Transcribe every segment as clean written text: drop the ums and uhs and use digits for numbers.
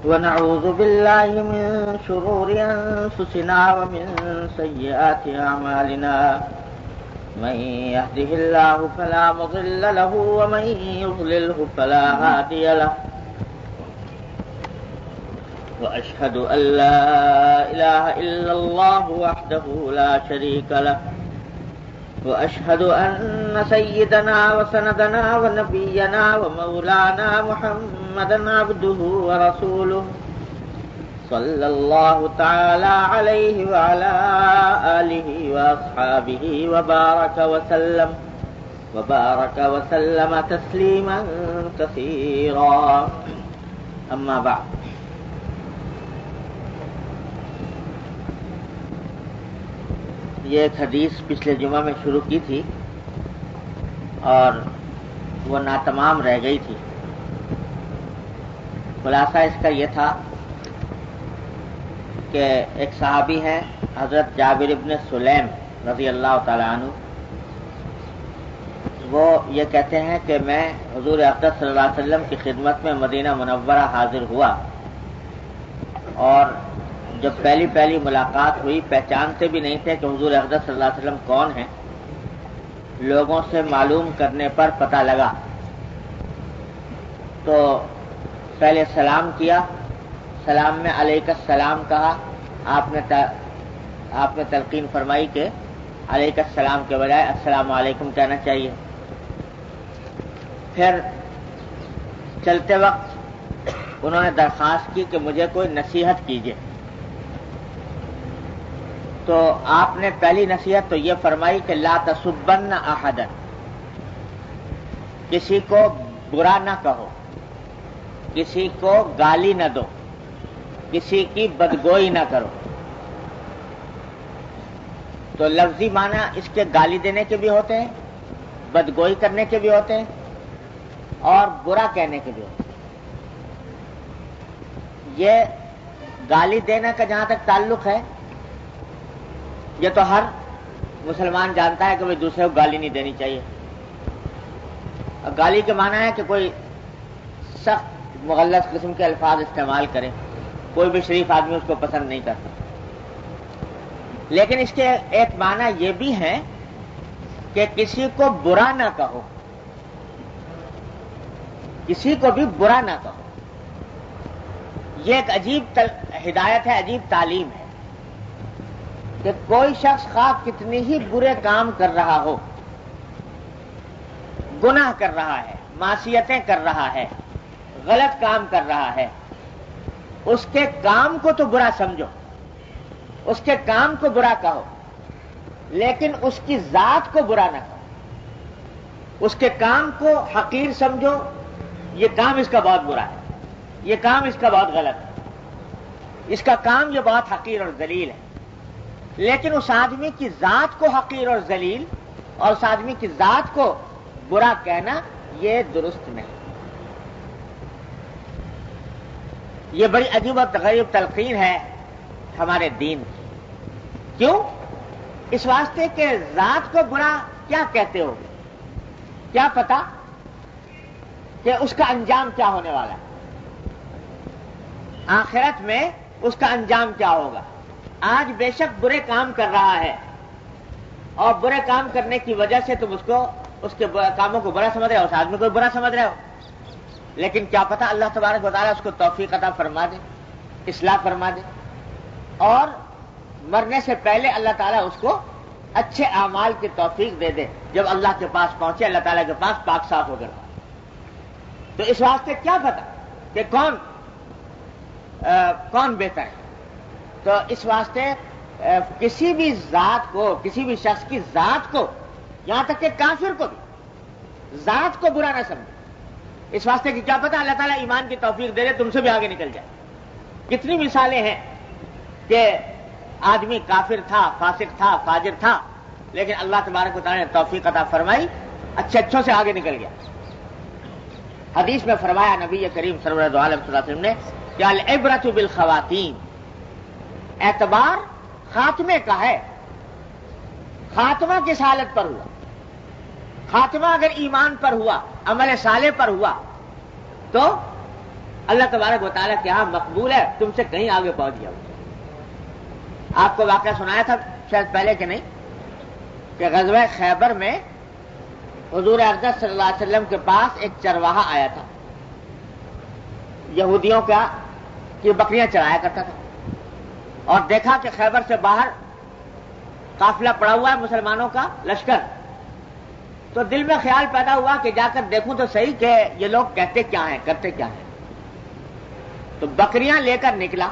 ونعوذ بالله من شرور أنفسنا ومن سيئات أعمالنا من يهده الله فلا مضل له ومن يضلله فلا هادي له وأشهد أن لا إله إلا الله وحده لا شريك له وأشهد أن سيدنا وسندنا ونبينا ومولانا محمدا عبده ورسوله صلى الله تعالى عليه وعلى آله وأصحابه وبارك وسلم تسليما كثيرا أما بعد. یہ ایک حدیث پچھلے جمعہ میں شروع کی تھی اور وہ ناتمام رہ گئی تھی. خلاصہ اس کا یہ تھا کہ ایک صحابی ہیں حضرت جابر ابن سلیم رضی اللہ تعالی عنہ، وہ یہ کہتے ہیں کہ میں حضور اقدس صلی اللہ علیہ وسلم کی خدمت میں مدینہ منورہ حاضر ہوا، اور جب پہلی ملاقات ہوئی پہچانتے بھی نہیں تھے کہ حضور اقدس صلی اللہ علیہ وسلم کون ہیں. لوگوں سے معلوم کرنے پر پتہ لگا تو پہلے سلام کیا، سلام میں علیک السلام کہا. آپ نے تلقین فرمائی کہ علیک السلام کے بجائے السلام علیکم کہنا چاہیے. پھر چلتے وقت انہوں نے درخواست کی کہ مجھے کوئی نصیحت کیجیے، تو آپ نے پہلی نصیحت تو یہ فرمائی کہ لا تسبن احدا، کسی کو برا نہ کہو، کسی کو گالی نہ دو، کسی کی بدگوئی نہ کرو. تو لفظی معنی اس کے گالی دینے کے بھی ہوتے ہیں، بدگوئی کرنے کے بھی ہوتے ہیں، اور برا کہنے کے بھی ہوتے ہیں. یہ گالی دینے کا جہاں تک تعلق ہے، یہ تو ہر مسلمان جانتا ہے کہ وہ دوسرے کو گالی نہیں دینی چاہیے. گالی کے معنی ہے کہ کوئی سخت مغلظ قسم کے الفاظ استعمال کرے، کوئی بھی شریف آدمی اس کو پسند نہیں کرتا. لیکن اس کے ایک معنی یہ بھی ہے کہ کسی کو برا نہ کہو، کسی کو بھی برا نہ کہو. یہ ایک عجیب ہدایت ہے، عجیب تعلیم ہے کہ کوئی شخص خواہ کتنی ہی برے کام کر رہا ہو، گناہ کر رہا ہے، معصیتیں کر رہا ہے، غلط کام کر رہا ہے، اس کے کام کو تو برا سمجھو، اس کے کام کو برا کہو، لیکن اس کی ذات کو برا نہ کہو. اس کے کام کو حقیر سمجھو، یہ کام اس کا بہت برا ہے، یہ کام اس کا بہت غلط ہے، اس کا کام یہ بہت حقیر اور ذلیل ہے. لیکن اس آدمی کی ذات کو حقیر اور ذلیل اور اس آدمی کی ذات کو برا کہنا یہ درست نہیں. یہ بڑی عجیب و غریب تلقین ہے ہمارے دین کی. کیوں؟ اس واسطے کہ ذات کو برا کیا کہتے ہو، کیا پتا کہ اس کا انجام کیا ہونے والا ہے، آخرت میں اس کا انجام کیا ہوگا. آج بے شک برے کام کر رہا ہے اور برے کام کرنے کی وجہ سے تم اس کے کاموں کو برا سمجھ رہے ہو، اس آدمی کو برا سمجھ رہے ہو. لیکن کیا پتا اللہ تبارک و تعالیٰ اس کو توفیق عطا فرما دے، اصلاح فرما دے، اور مرنے سے پہلے اللہ تعالیٰ اس کو اچھے اعمال کی توفیق دے دے. جب اللہ کے پاس پہنچے، اللہ تعالیٰ کے پاس پاک صاف ہو کر. تو اس واسطے کیا پتا کہ کون بہتر ہے. تو اس واسطے کسی بھی ذات کو، کسی بھی شخص کی ذات کو، یہاں تک کہ کافر کو بھی ذات کو برا نہ سمجھے. اس واسطے کہ کیا پتا اللہ تعالیٰ ایمان کی توفیق دے دے، تم سے بھی آگے نکل جائے. کتنی مثالیں ہیں کہ آدمی کافر تھا، فاسق تھا، فاجر تھا، لیکن اللہ تبارک و تعالیٰ نے توفیق عطا فرمائی، اچھوں سے آگے نکل گیا. حدیث میں فرمایا نبی کریم سرور دو عالم صلی اللہ علیہ وسلم نے کہ العبرۃ بالخواتین، اعتبار خاتمے کا ہے. خاتمہ کس حالت پر ہوا؟ خاتمہ اگر ایمان پر ہوا، عمل صالح پر ہوا، تو اللہ تبارک و تعالیٰ کے یہاں مقبول ہے، تم سے کہیں آگے پہنچ گیا. آپ کو واقعہ سنایا تھا شاید پہلے کہ نہیں، کہ غزوہ خیبر میں حضور اقدس صلی اللہ علیہ وسلم کے پاس ایک چرواہا آیا تھا، یہودیوں کا کہ بکریاں چرایا کرتا تھا، اور دیکھا کہ خیبر سے باہر قافلہ پڑا ہوا ہے مسلمانوں کا لشکر. تو دل میں خیال پیدا ہوا کہ جا کر دیکھوں تو صحیح کہ یہ لوگ کہتے کیا ہیں، کرتے کیا ہیں. تو بکریاں لے کر نکلا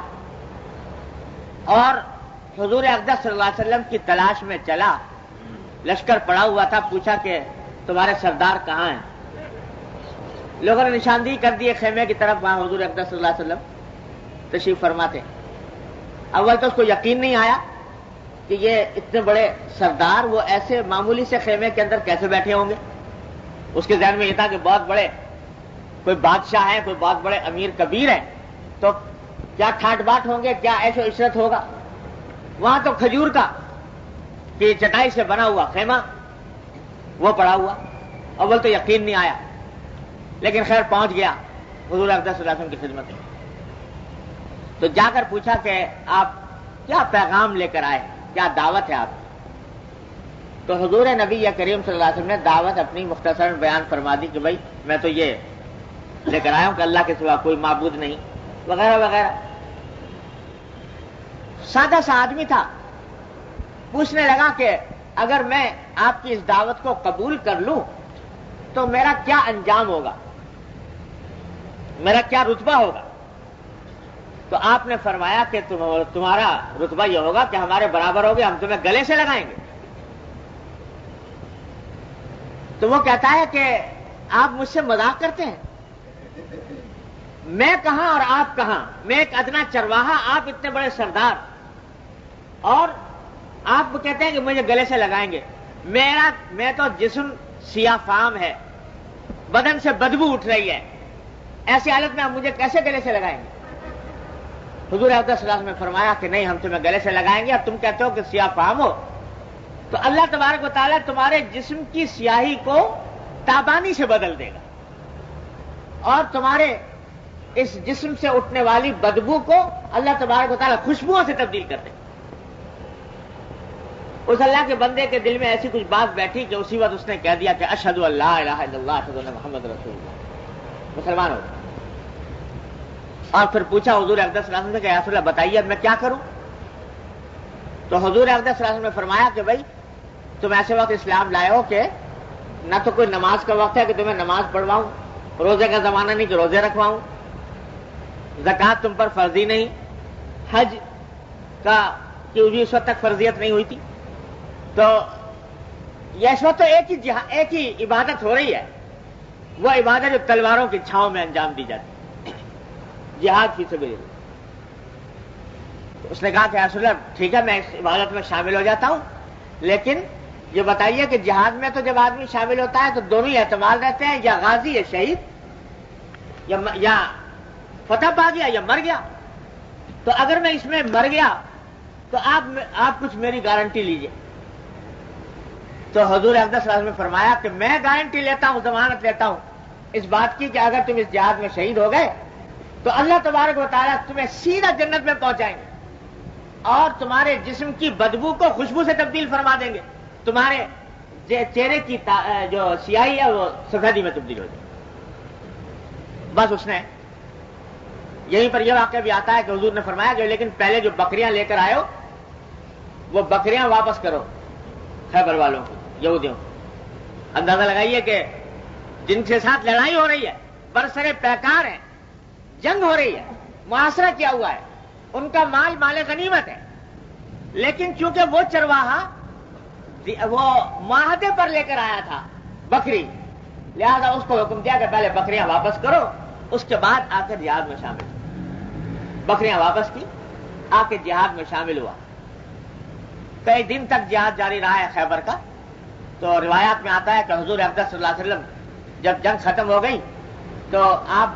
اور حضور اقدس صلی اللہ علیہ وسلم کی تلاش میں چلا. لشکر پڑا ہوا تھا، پوچھا کہ تمہارے سردار کہاں ہیں؟ لوگوں نے نشاندہی کر دی خیمے کی طرف، وہاں حضور اقدس صلی اللہ علیہ وسلم تشریف فرما تھے. اول تو اس کو یقین نہیں آیا کہ یہ اتنے بڑے سردار وہ ایسے معمولی سے خیمے کے اندر کیسے بیٹھے ہوں گے. اس کے ذہن میں یہ تھا کہ بہت بڑے کوئی بادشاہ ہیں، کوئی بہت بڑے امیر کبیر ہیں، تو کیا ٹھاٹ باٹ ہوں گے، کیا عیش و عشرت ہوگا. وہاں تو کھجور کا کہ چٹائی سے بنا ہوا خیمہ وہ پڑا ہوا. اول تو یقین نہیں آیا، لیکن خیر پہنچ گیا حضور اقدس صلی اللہ علیہ وسلم کی خدمت میں. تو جا کر پوچھا کہ آپ کیا پیغام لے کر آئے، کیا دعوت ہے آپ؟ تو حضور نبی کریم صلی اللہ علیہ وسلم نے دعوت اپنی مختصر بیان فرما دی کہ بھائی میں تو یہ لے کر آیا ہوں کہ اللہ کے سوا کوئی معبود نہیں، وغیرہ وغیرہ. سادہ سا آدمی تھا، پوچھنے لگا کہ اگر میں آپ کی اس دعوت کو قبول کر لوں تو میرا کیا انجام ہوگا، میرا کیا رتبہ ہوگا؟ تو آپ نے فرمایا کہ تمہارا رتبہ یہ ہوگا کہ ہمارے برابر ہوگے، ہم تمہیں گلے سے لگائیں گے. تو وہ کہتا ہے کہ آپ مجھ سے مذاق کرتے ہیں، میں کہاں اور آپ کہاں، میں ایک ادنا چرواہا، آپ اتنے بڑے سردار، اور آپ کہتے ہیں کہ مجھے گلے سے لگائیں گے. میں تو جسم سیاہ فام ہے، بدن سے بدبو اٹھ رہی ہے، ایسی حالت میں آپ مجھے کیسے گلے سے لگائیں گے؟ حضور اقدس صلی اللہ علیہ وسلم نے فرمایا کہ نہیں، ہم تمہیں گلے سے لگائیں گے، اور تم کہتے ہو کہ سیاہ فام ہو، تو اللہ تبارک و تعالیٰ تمہارے جسم کی سیاہی کو تابانی سے بدل دے گا، اور تمہارے اس جسم سے اٹھنے والی بدبو کو اللہ تبارک و تعالیٰ خوشبوؤں سے تبدیل کر دے گا. اس اللہ کے بندے کے دل میں ایسی کچھ بات بیٹھی کہ اسی وقت اس نے کہہ دیا کہ اشہد ان لا الہ الا اللہ اشہد ان محمد رسول اللہ، مسلمان ہو. اور پھر پوچھا حضور اقدس صلی اللہ علیہ وسلم سے کہ یا رسول اللہ بتائیے اب میں کیا کروں؟ تو حضور اقدس صلی اللہ علیہ وسلم نے فرمایا کہ بھائی تم ایسے وقت اسلام لائے ہو کہ نہ تو کوئی نماز کا وقت ہے کہ تمہیں نماز پڑھواؤں، روزے کا زمانہ نہیں کہ روزے رکھواؤں، زکوٰۃ تم پر فرضی نہیں، حج کا کہ بھی اس وقت تک فرضیت نہیں ہوئی تھی. تو یہ اس وقت تو ایک ہی عبادت ہو رہی ہے، وہ عبادت جو تلواروں کی چھاؤں میں انجام دی جاتی ہے، جہاد فی سبیل اللہ. اس نے کہا کہ یا رسول اللہ ٹھیک ہے میں اس عبادت میں شامل ہو جاتا ہوں، لیکن یہ بتائیے کہ جہاد میں تو جب آدمی شامل ہوتا ہے تو دونوں ہی احتمال رہتے ہیں، یا غازی یا شہید، یا فتح پا گیا یا مر گیا. تو اگر میں اس میں مر گیا تو آپ کچھ میری گارنٹی لیجئے. تو حضور اقدس صلی اللہ علیہ وسلم نے فرمایا کہ میں گارنٹی لیتا ہوں، ضمانت لیتا ہوں اس بات کی کہ اگر تم اس جہاد میں شہید ہو گئے تو اللہ تبارک و تعالیٰ تمہیں سیدھا جنت میں پہنچائیں گے، اور تمہارے جسم کی بدبو کو خوشبو سے تبدیل فرما دیں گے، تمہارے چہرے کی جو سیاہی ہے وہ سفیدی میں تبدیل ہو جائے. بس اس نے یہیں پر یہ واقعہ بھی آتا ہے کہ حضور نے فرمایا کہ لیکن پہلے جو بکریاں لے کر آئے ہو وہ بکریاں واپس کرو خیبر والوں کو، یہودیوں کو. اندازہ لگائیے کہ جن کے ساتھ لڑائی ہو رہی ہے، برسرے پیکار ہیں، جنگ ہو رہی ہے، محاصرہ کیا ہوا ہے، ان کا مال غنیمت ہے، لیکن چونکہ وہ چرواہا وہ معاہدے پر لے کر آیا تھا بکری، لہذا اس کو حکم دیا کہ پہلے بکریاں واپس کرو، اس کے بعد آ کر جہاد میں شامل. بکریاں واپس کی، آ کے جہاد میں شامل ہوا. کئی دن تک جہاد جاری رہا ہے خیبر کا. تو روایات میں آتا ہے کہ حضور اقدس صلی اللہ علیہ وسلم جب جنگ ختم ہو گئی تو آپ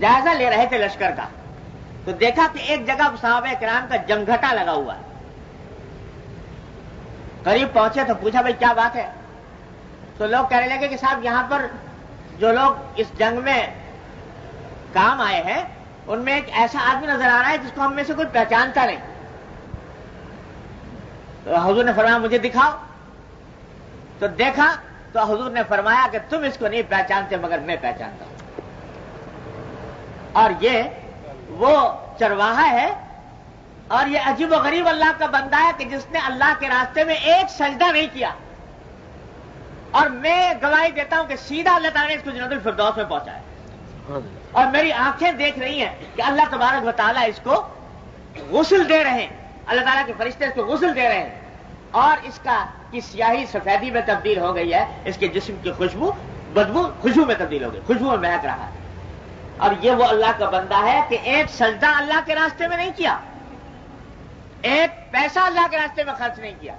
جائزہ لے رہے تھے لشکر کا، تو دیکھا کہ ایک جگہ صحابہ کرام کا جمگھٹا لگا ہوا ہے. قریب پہنچے تو پوچھا بھائی کیا بات ہے؟ تو لوگ کہنے لگے کہ صاحب یہاں پر جو لوگ اس جنگ میں کام آئے ہیں ان میں ایک ایسا آدمی نظر آ رہا ہے جس کو ہم میں سے کوئی پہچانتا نہیں. تو حضور نے فرمایا مجھے دکھاؤ. تو دیکھا تو حضور نے فرمایا کہ تم اس کو نہیں پہچانتے مگر میں پہچانتا ہوں. اور یہ وہ چرواہا ہے اور یہ عجیب و غریب اللہ کا بندہ ہے کہ جس نے اللہ کے راستے میں ایک سجدہ نہیں کیا. اور میں گواہی دیتا ہوں کہ سیدھا اللہ تعالیٰ نے اس کو جنت الفردوس میں پہنچایا. اور میری آنکھیں دیکھ رہی ہیں کہ اللہ تبارک و تعالیٰ اس کو غسل دے رہے ہیں. اللہ تعالیٰ کے فرشتے اس کو غسل دے رہے ہیں اور اس کا کی سیاہی سفیدی میں تبدیل ہو گئی ہے. اس کے جسم کی خوشبو بدبو خوشبو میں تبدیل ہو گئی, خوشبو میں مہک رہا ہے. اور یہ وہ اللہ کا بندہ ہے کہ ایک سجدہ اللہ کے راستے میں نہیں کیا, ایک پیسہ اللہ کے راستے میں خرچ نہیں کیا,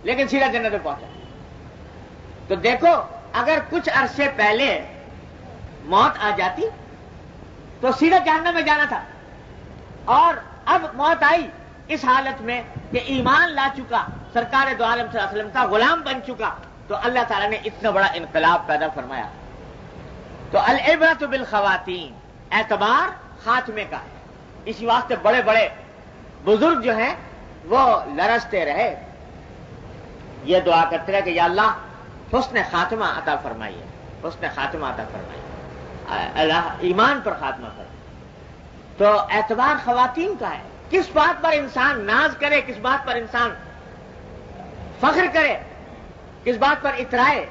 لیکن سیدھا جنت میں پہنچا. تو دیکھو اگر کچھ عرصے پہلے موت آ جاتی تو سیدھا جہنم میں جانا تھا, اور اب موت آئی اس حالت میں کہ ایمان لا چکا, سرکار دو عالم صلی اللہ علیہ وسلم کا غلام بن چکا, تو اللہ تعالیٰ نے اتنا بڑا انقلاب پیدا فرمایا. تو العبرۃ بالخواتین, اعتبار خاتمے کا. اسی واسطے بڑے بڑے بزرگ جو ہیں وہ لرزتے رہے, یہ دعا کرتے رہے کہ یا اللہ حسن خاتمہ عطا فرمائیے, حسن خاتمہ عطا فرمائیے, اللہ ایمان پر خاتمہ کرے. تو اعتبار خواتین کا ہے. کس بات پر انسان ناز کرے, کس بات پر انسان فخر کرے, کس بات پر اترائے,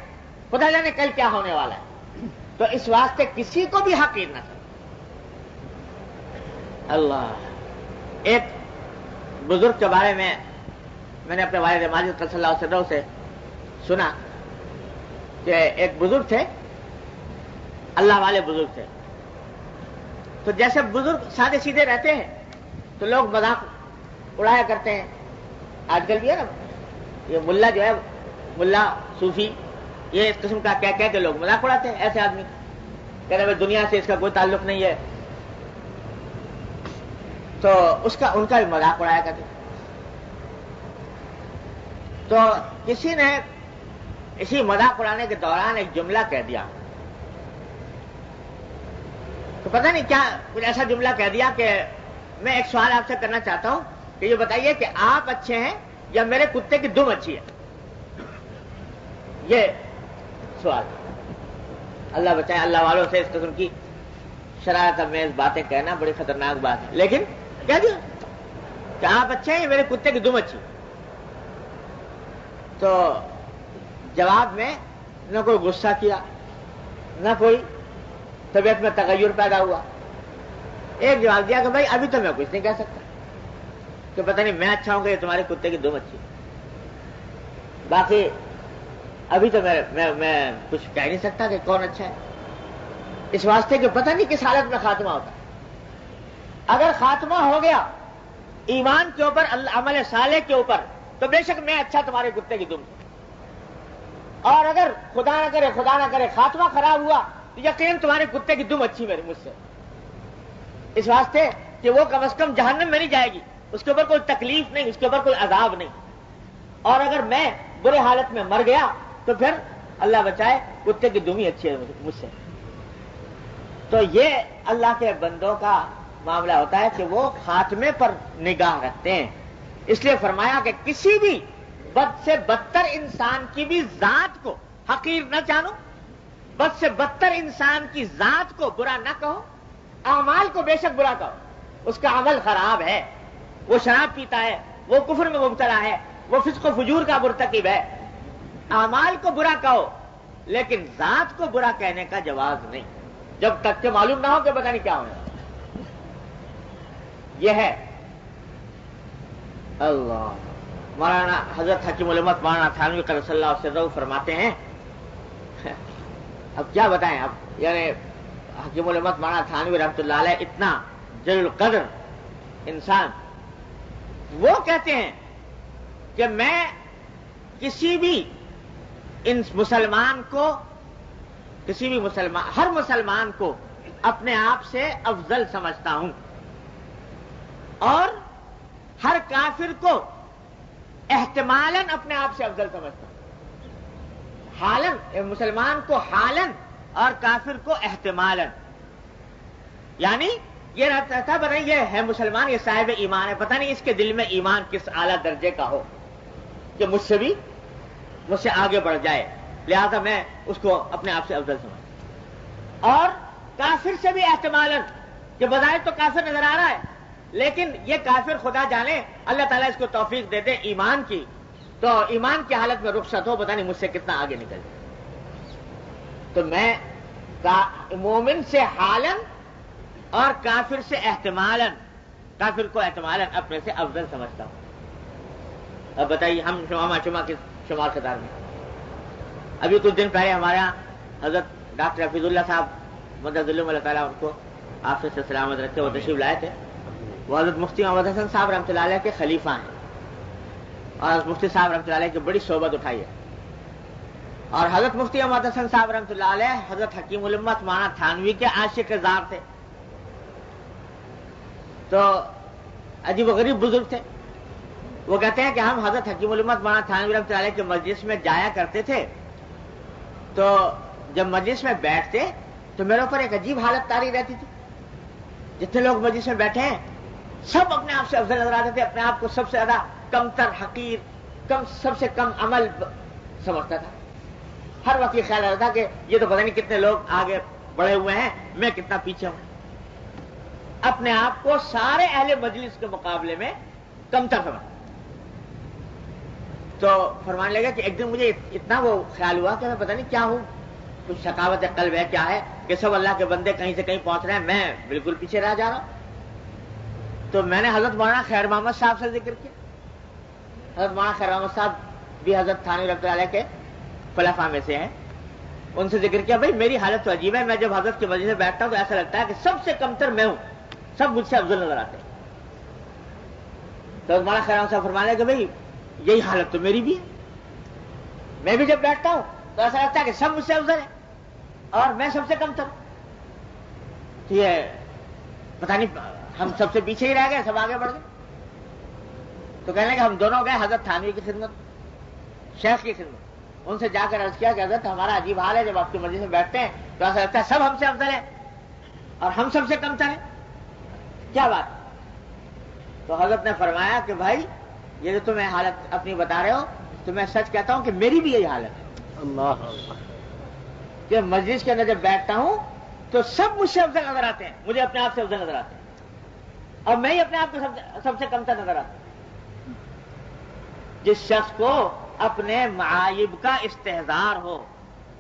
خدا جانے کل کیا ہونے والا ہے. تو اس واسطے کسی کو بھی حقیر نہ کرے. اللہ, ایک بزرگ کے بارے میں نے اپنے والد ماجد صلی اللہ علیہ وسلم سے سنا کہ ایک بزرگ تھے, اللہ والے بزرگ تھے. تو جیسے بزرگ سادے سیدھے رہتے ہیں تو لوگ مذاق اڑایا کرتے ہیں. آج کل بھی ہے نا, یہ ملا جو ہے, ملا صوفی, یہ اس قسم کا کہہ کے لوگ مذاق اڑاتے ہیں ایسے آدمی, کہتے ہیں دنیا سے اس کا کوئی تعلق نہیں ہے. تو ان کا بھی مذاق اڑایا کرتے. تو کسی نے اسی مذاق اڑانے کے دوران ایک جملہ کہہ دیا, تو پتہ نہیں کیا کچھ ایسا جملہ کہہ دیا کہ میں ایک سوال آپ سے کرنا چاہتا ہوں کہ یہ بتائیے کہ آپ اچھے ہیں یا میرے کتے کی دم اچھی ہے. یہ سوال. اللہ بچائے, اللہ والوں سے اس قسم کی شرارت امیز باتیں کہنا بڑی خطرناک بات ہے, لیکن کہہ دیا کہ آپ اچھے ہیں یا میرے کتے کی دم اچھی. تو جواب میں نہ کوئی غصہ کیا, نہ کوئی طبیعت میں تغیر پیدا ہوا. ایک جواب دیا کہ بھائی ابھی تو میں کچھ نہیں کہہ سکتا, کہ پتہ نہیں میں اچھا ہوں کہ تمہارے کتے کی دم اچھی, باقی ابھی تو میں کچھ کہہ نہیں سکتا کہ کون اچھا ہے. اس واسطے کہ پتہ نہیں کس حالت میں خاتمہ ہوتا ہے. اگر خاتمہ ہو گیا ایمان کے اوپر, عمل صالح کے اوپر, تو بے شک میں اچھا تمہارے کتے کی دم. اور اگر خدا نہ کرے خاتمہ خراب ہوا تو یقین تمہارے کتے کی دم اچھی مجھ سے. اس واسطے کہ وہ کم از کم جہنم میں نہیں جائے گی, اس کے اوپر کوئی تکلیف نہیں, اس کے اوپر کوئی عذاب نہیں. اور اگر میں برے حالت میں مر گیا تو پھر اللہ بچائے کتے کی دم ہی اچھی ہے مجھ سے. تو یہ اللہ کے بندوں کا معاملہ ہوتا ہے کہ وہ خاتمے پر نگاہ رکھتے ہیں. اس لیے فرمایا کہ کسی بھی بد سے بدتر انسان کی بھی ذات کو حقیر نہ جانو, بد سے بدتر انسان کی ذات کو برا نہ کہو, اعمال کو بے شک برا کہو, اس کا عمل خراب ہے, وہ شراب پیتا ہے, وہ کفر میں مبتلا ہے, وہ فسق و فجور کا مرتکب ہے. اعمال کو برا کہو لیکن ذات کو برا کہنے کا جواز نہیں, جب تک کہ معلوم نہ ہو کہ پتہ نہیں کیا ہونا. یہ ہے اللہ. مولانا حضرت حکیم الامت مولانا تھانوی قدس اللہ سرہ فرماتے ہیں, اب کیا بتائیں, اب یعنی حکیم الامت مولانا تھانوی رحمۃ اللہ علیہ اتنا جلیل القدر انسان, وہ کہتے ہیں کہ میں کسی بھی مسلمان کو, ہر مسلمان کو اپنے آپ سے افضل سمجھتا ہوں, اور ہر کافر کو احتمالاً اپنے آپ سے افضل سمجھتا ہوں. حالن, مسلمان کو حالن اور کافر کو احتمالاً. یعنی یہ رہتا تھا پتہ نہیں یہ ہے مسلمان، یہ صاحب ایمان ہے، پتہ نہیں اس کے دل میں ایمان کس اعلیٰ درجے کا ہو کہ مجھ سے آگے بڑھ جائے، لہذا میں اس کو اپنے آپ سے افضل سمجھتا۔ اور کافر سے بھی احتمالاً کہ بظاہر تو کافر نظر آ رہا ہے، لیکن یہ کافر خدا جانے اللہ تعالیٰ اس کو توفیق دے دے ایمان کی، تو ایمان کی حالت میں رخصت ہو، پتہ نہیں مجھ سے کتنا آگے نکل جائے۔ تو میں مومن سے حالاً اور کافر سے احتمالاً، کافر کو احتمالاً اپنے سے افضل سمجھتا ہوں۔ اب بتائیے ہم شمع کے شمار قطار میں، ابھی کچھ دن پہلے ہمارے یہاں حضرت ڈاکٹر حفیظ اللہ صاحب مدد اللہ تعالیٰ ان کو آفس سے سلامت رکھتے، وہ تشریف لائے تھے۔ وہ حضرت مفتی محمد حسن صاحب رحمۃ اللہ علیہ کے خلیفہ ہیں، اور حضرت مفتی صاحب رحمۃ اللہ علیہ کی بڑی صحبت اٹھائی ہے۔ اور حضرت مفتی محمد حسن صاحب رحمۃ اللہ علیہ حضرت حکیم الامت مولانا تھانوی کے عاشق زار تھے، تو عجیب و غریب بزرگ تھے۔ وہ کہتے ہیں کہ ہم حضرت حکیم الامت مولانا تھانوی رحمۃ اللہ علیہ کے مجلس میں جایا کرتے تھے، تو جب مجلس میں بیٹھتے تو میرے اوپر ایک عجیب حالت طاری رہتی تھی۔ جتنے لوگ مجلس میں بیٹھے ہیں سب اپنے آپ سے افضل نظر آتے تھے، اپنے آپ کو سب سے زیادہ کم تر، حقیر، سب سے کم عمل سمجھتا تھا۔ ہر وقت یہ خیال رہتا کہ یہ تو پتہ نہیں کتنے لوگ آگے بڑھے ہوئے ہیں، میں کتنا پیچھے ہوں۔ اپنے آپ کو سارے اہل مجلس کے مقابلے میں کم تر سمجھتا۔ تو فرمانے لگا کہ ایک دن مجھے اتنا وہ خیال ہوا کہ میں پتہ نہیں کیا ہوں، کچھ شقاوت قلب ہے کیا ہے کہ سب اللہ کے بندے کہیں سے کہیں پہنچ رہے ہیں، میں بالکل پیچھے رہ جا رہا ہوں۔ تو میں نے حضرت مولانا خیر محمد صاحب سے ذکر کیا۔ حضرت مولانا خیر محمد صاحب بھی حضرت تھانوی رحمۃ اللہ علیہ کے خلفاء میں سے ہیں، ان سے ذکر کیا بھائی میری حالت تو عجیب ہے، میں جب حضرت کی مجلس میں بیٹھتا ہوں تو ایسا لگتا ہے کہ سب سے کمتر میں ہوں، سب مجھ سے افضل نظر آتے ہیں۔ تو مولانا خیر محمد صاحب فرمانے کہ بھائی یہی حالت تو میری بھی ہے، میں بھی جب بیٹھتا ہوں تو ایسا لگتا ہے کہ سب مجھ سے افضل ہے اور میں سب سے کمتر ہوں۔ تو یہ پتہ نہیں ہم سب سے پیچھے ہی رہ گئے، سب آگے بڑھ گئے۔ تو کہنے کہ ہم دونوں گئے حضرت تھانوی کی خدمت، شیخ کی خدمت، ان سے جا کر عرض کیا کہ حضرت ہمارا عجیب حال ہے، جب آپ کی مجلس میں بیٹھتے ہیں تو ایسا لگتا ہے سب ہم سے افضل ہے اور ہم سب سے کمتر ہیں، کیا بات؟ تو حضرت نے فرمایا کہ بھائی یہ جو تمہیں حالت اپنی بتا رہے ہو تو میں سچ کہتا ہوں کہ میری بھی یہی حالت ہے۔ اللہ کہ مجلس کے اندر جب بیٹھتا ہوں تو سب مجھ سے افضل نظر آتے ہیں، مجھے اپنے آپ سے افضل نظر آتے ہیں، اور میں ہی اپنے آپ کو سب سے کمتر نظر آتا ہوں۔ جس شخص کو اپنے معائب کا استحضار ہو،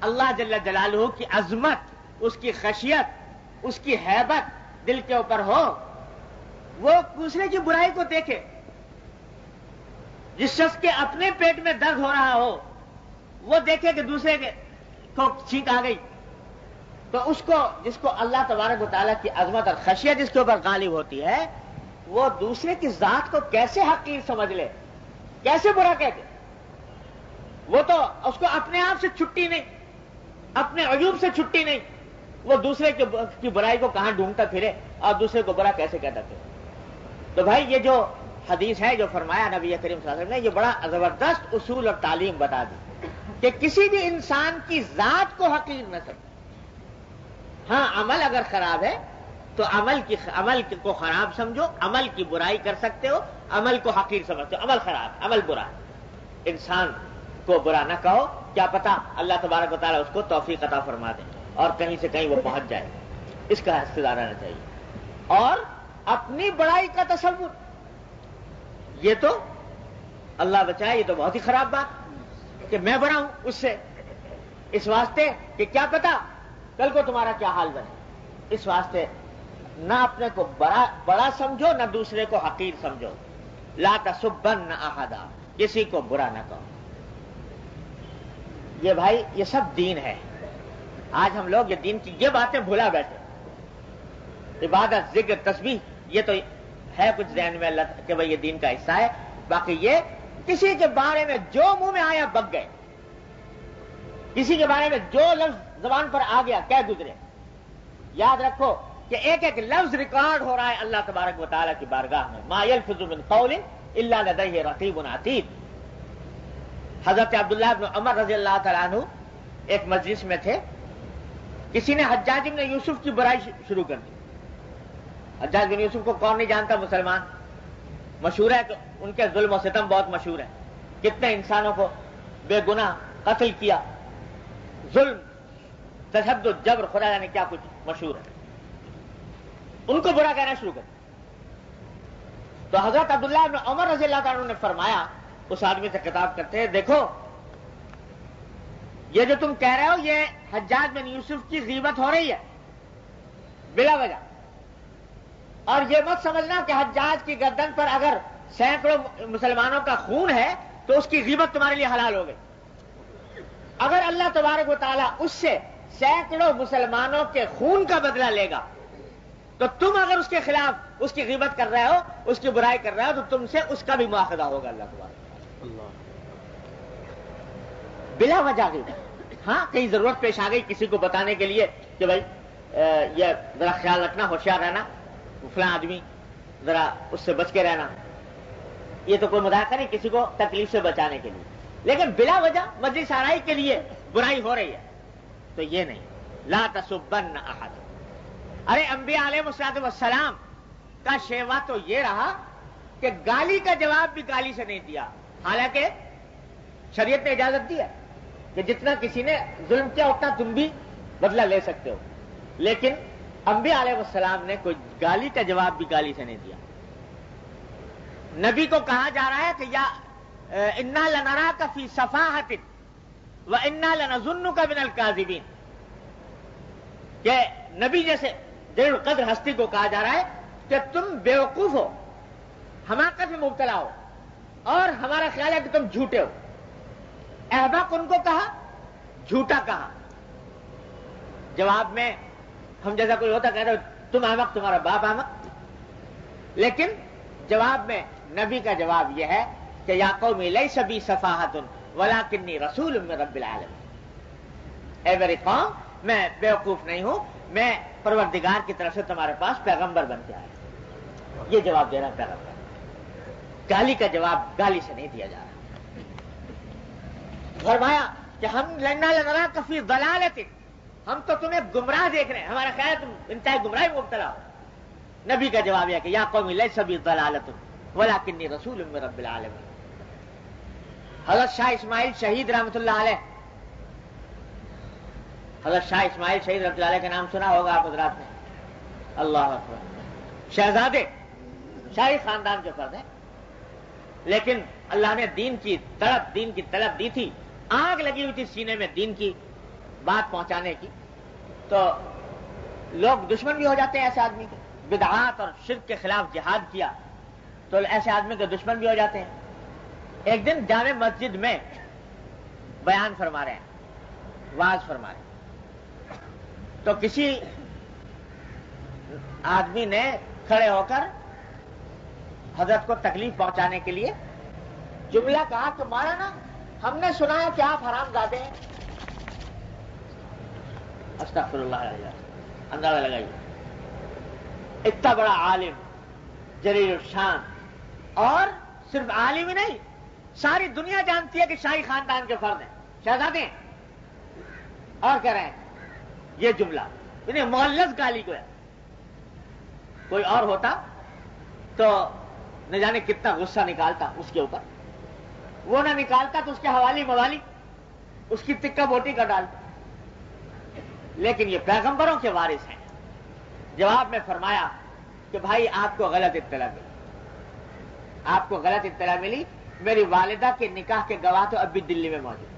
اللہ جل جلالہ کی عظمت، اس کی خشیت، اس کی ہیبت دل کے اوپر ہو، وہ دوسرے کی برائی کو دیکھے۔ جس شخص کے اپنے پیٹ میں درد ہو رہا ہو وہ دیکھے کہ دوسرے کو چھینک آ گئی، تو اس کو، جس کو اللہ تبارک و تعالیٰ کی عظمت اور خشیت جس کے اوپر غالب ہوتی ہے، وہ دوسرے کی ذات کو کیسے حقیر سمجھ لے، کیسے برا کہہ دے؟ وہ تو اس کو اپنے آپ سے چھٹی نہیں، اپنے عیوب سے چھٹی نہیں، وہ دوسرے کی برائی کو کہاں ڈھونڈتا پھرے اور دوسرے کو برا کیسے کہتا پھرے۔ تو بھائی یہ جو حدیث ہے جو فرمایا نبی کریم صلی اللہ علیہ وسلم نے، یہ بڑا زبردست اصول اور تعلیم بتا دی کہ کسی بھی انسان کی ذات کو حقیر نہ سمجھے۔ ہاں عمل اگر خراب ہے تو عمل کو خراب سمجھو، عمل کی برائی کر سکتے ہو، عمل کو حقیر سمجھتے ہو، عمل خراب، عمل برا، انسان کو برا نہ کہو، کیا پتا اللہ تبارک و تعالیٰ اس کو توفیق عطا فرما دے اور کہیں سے کہیں وہ پہنچ جائے، اس کا حصیدار رہنا چاہیے۔ اور اپنی بڑائی کا تصور، یہ تو اللہ بچائے، یہ تو بہت ہی خراب بات کہ میں بڑا ہوں اس سے، اس واسطے کہ کیا پتا کل کو تمہارا کیا حال بنے۔ اس واسطے نہ اپنے کو بڑا سمجھو، نہ دوسرے کو حقیر سمجھو۔ لا تسبن احدا، کسی کو برا نہ کہو۔ یہ بھائی یہ سب دین ہے۔ آج ہم لوگ یہ دین کی یہ باتیں بھولا بیٹھے، عبادت، ذکر، تسبیح، یہ تو ہے کچھ ذہن میں اللہ کہ بھائی یہ دین کا حصہ ہے، باقی یہ کسی کے بارے میں جو منہ میں آیا بک گئے، کسی کے بارے میں جو لفظ زبان پر آ گیا کہہ گزرے۔ یاد رکھو کہ ایک ایک لفظ ریکارڈ ہو رہا ہے اللہ تبارک و تعالیٰ کی بارگاہ میں۔ ما یلفظ من قول الا لدیہ رقیب عتید۔ حضرت عبداللہ بن عمر رضی اللہ تعالیٰ عنہ ایک مجلس میں تھے، کسی نے حجاج بن یوسف کی برائی شروع کر دی، حجاج بن یوسف کو کون نہیں جانتا مسلمان؟ مشہور ہے کہ ان کے ظلم و ستم بہت مشہور ہے، کتنے انسانوں کو بے گناہ قتل کیا، ظلم، تشدد، جبر، خدا جانے کیا کچھ مشہور ہے، ان کو برا کہنا شروع کر۔ تو حضرت عبداللہ بن عمر رضی اللہ تعالیٰ عنہ نے فرمایا، اس آدمی سے خطاب کرتے ہیں، دیکھو یہ جو تم کہہ رہے ہو یہ حجاج بن یوسف کی غیبت ہو رہی ہے بلا وجہ، اور یہ مت سمجھنا کہ حجاج کی گردن پر اگر سینکڑوں مسلمانوں کا خون ہے تو اس کی غیبت تمہارے لیے حلال ہو گئی۔ اگر اللہ تبارک و تعالیٰ اس سے سینکڑوں مسلمانوں کے خون کا بدلہ لے گا تو تم اگر اس کے خلاف اس کی غیبت کر رہے ہو، اس کی برائی کر رہے ہو، تو تم سے اس کا بھی مواخذہ ہوگا اللہ تبارک و تعالیٰ۔ بلا وجہ غیبت، ہاں کہیں ضرورت پیش آ گئی کسی کو بتانے کے لیے کہ بھائی یہ ذرا خیال رکھنا، ہوشیار رہنا، فلاں آدمی ذرا اس سے بچ کے رہنا، یہ تو کوئی مذاکرہ نہیں، کسی کو تکلیف سے بچانے کے لیے، لیکن بلا وجہ مجلس آرائی کے لیے برائی ہو رہی ہے تو یہ نہیں، لا تسبن احد۔ ارے انبیاء علیہ السلام کا شیوا تو یہ رہا کہ گالی کا جواب بھی گالی سے نہیں دیا، حالانکہ شریعت نے اجازت دی ہے کہ جتنا کسی نے ظلم کیا اتنا تم بھی بدلہ لے سکتے ہو، لیکن انبیاء علیہ السلام نے کوئی گالی کا جواب بھی گالی سے نہیں دیا۔ نبی کو کہا جا رہا ہے کہ یا انا لنراک فی صفاحۃ وانا لنظنک من الکاذبین، کہ نبی جیسے ذیل القدر ہستی کو کہا جا رہا ہے کہ تم بیوقوف ہو، حماقت میں مبتلا ہو، اور ہمارا خیال ہے کہ تم جھوٹے ہو۔ احباق ان کو کہا، جھوٹا کہا، جواب میں ہم جیسا کوئی ہوتا کہہ رہے تم احمق، تمہارا باپ احمق، لیکن جواب میں نبی کا جواب یہ ہے کہ یا قوم لیس بی صفاحۃ ولکنی رسول من رب العالمین، اے میری قوم میں بیوقوف نہیں ہوں، میں پروردگار کی طرف سے تمہارے پاس پیغمبر بن کے آیا۔ یہ جواب دے رہا پیغمبر، گالی کا جواب گالی سے نہیں دیا جا رہا۔ فرمایا کہ ہم لنراک فی ضلالۃ، ہم تو تمہیں گمراہ دیکھ رہے ہیں، ہمارا خیال ہے تم انتہائی گمراہی میں مبتلا ہو۔ نبی کا جواب یہ کہ یا قوم لیس بی ضلالۃ ولکنی رسول من رب العالمین۔ حضرت شاہ اسماعیل شہید رحمۃ اللہ علیہ، حضرت شاہ اسماعیل شہید رحمۃ اللہ علیہ کا نام سنا ہوگا آپ حضرات نے، اللہ اکبر، شہزادے شاہی خاندان کے فرد ہیں، لیکن اللہ نے دین کی طلب دی تھی، آگ لگی ہوئی تھی سینے میں دین کی بات پہنچانے کی، تو لوگ دشمن بھی ہو جاتے ہیں ایسے آدمی کے، بدعات اور شرک کے خلاف جہاد کیا تو ایسے آدمی کے دشمن بھی ہو جاتے ہیں۔ ایک دن جامع مسجد میں بیان فرما رہے ہیں، واعظ فرما رہے ہیں، تو کسی آدمی نے کھڑے ہو کر حضرت کو تکلیف پہنچانے کے لیے جملہ کہا کہ مولانا ہم نے سنا ہے کہ آپ حرام زادے ہیں۔ استغفر اللہ علیہ، اندازہ لگائیے، اتنا بڑا عالم جلیل الشان، اور صرف عالم ہی نہیں، ساری دنیا جانتی ہے کہ شاہی خاندان کے فرد ہیں، شہزادے ہیں، اور کہہ رہے ہیں یہ جملہ، انہیں مغلظ گالی کو ہے۔ کوئی اور ہوتا تو نہ جانے کتنا غصہ نکالتا اس کے اوپر، وہ نہ نکالتا تو اس کے حوالی موالی اس کی تکہ بوٹی کا ڈالتا، لیکن یہ پیغمبروں کے وارث ہیں۔ جواب میں فرمایا کہ بھائی آپ کو غلط اطلاع ملی، آپ کو غلط اطلاع ملی، میری والدہ کے نکاح کے گواہ تو اب بھی دلی میں موجود،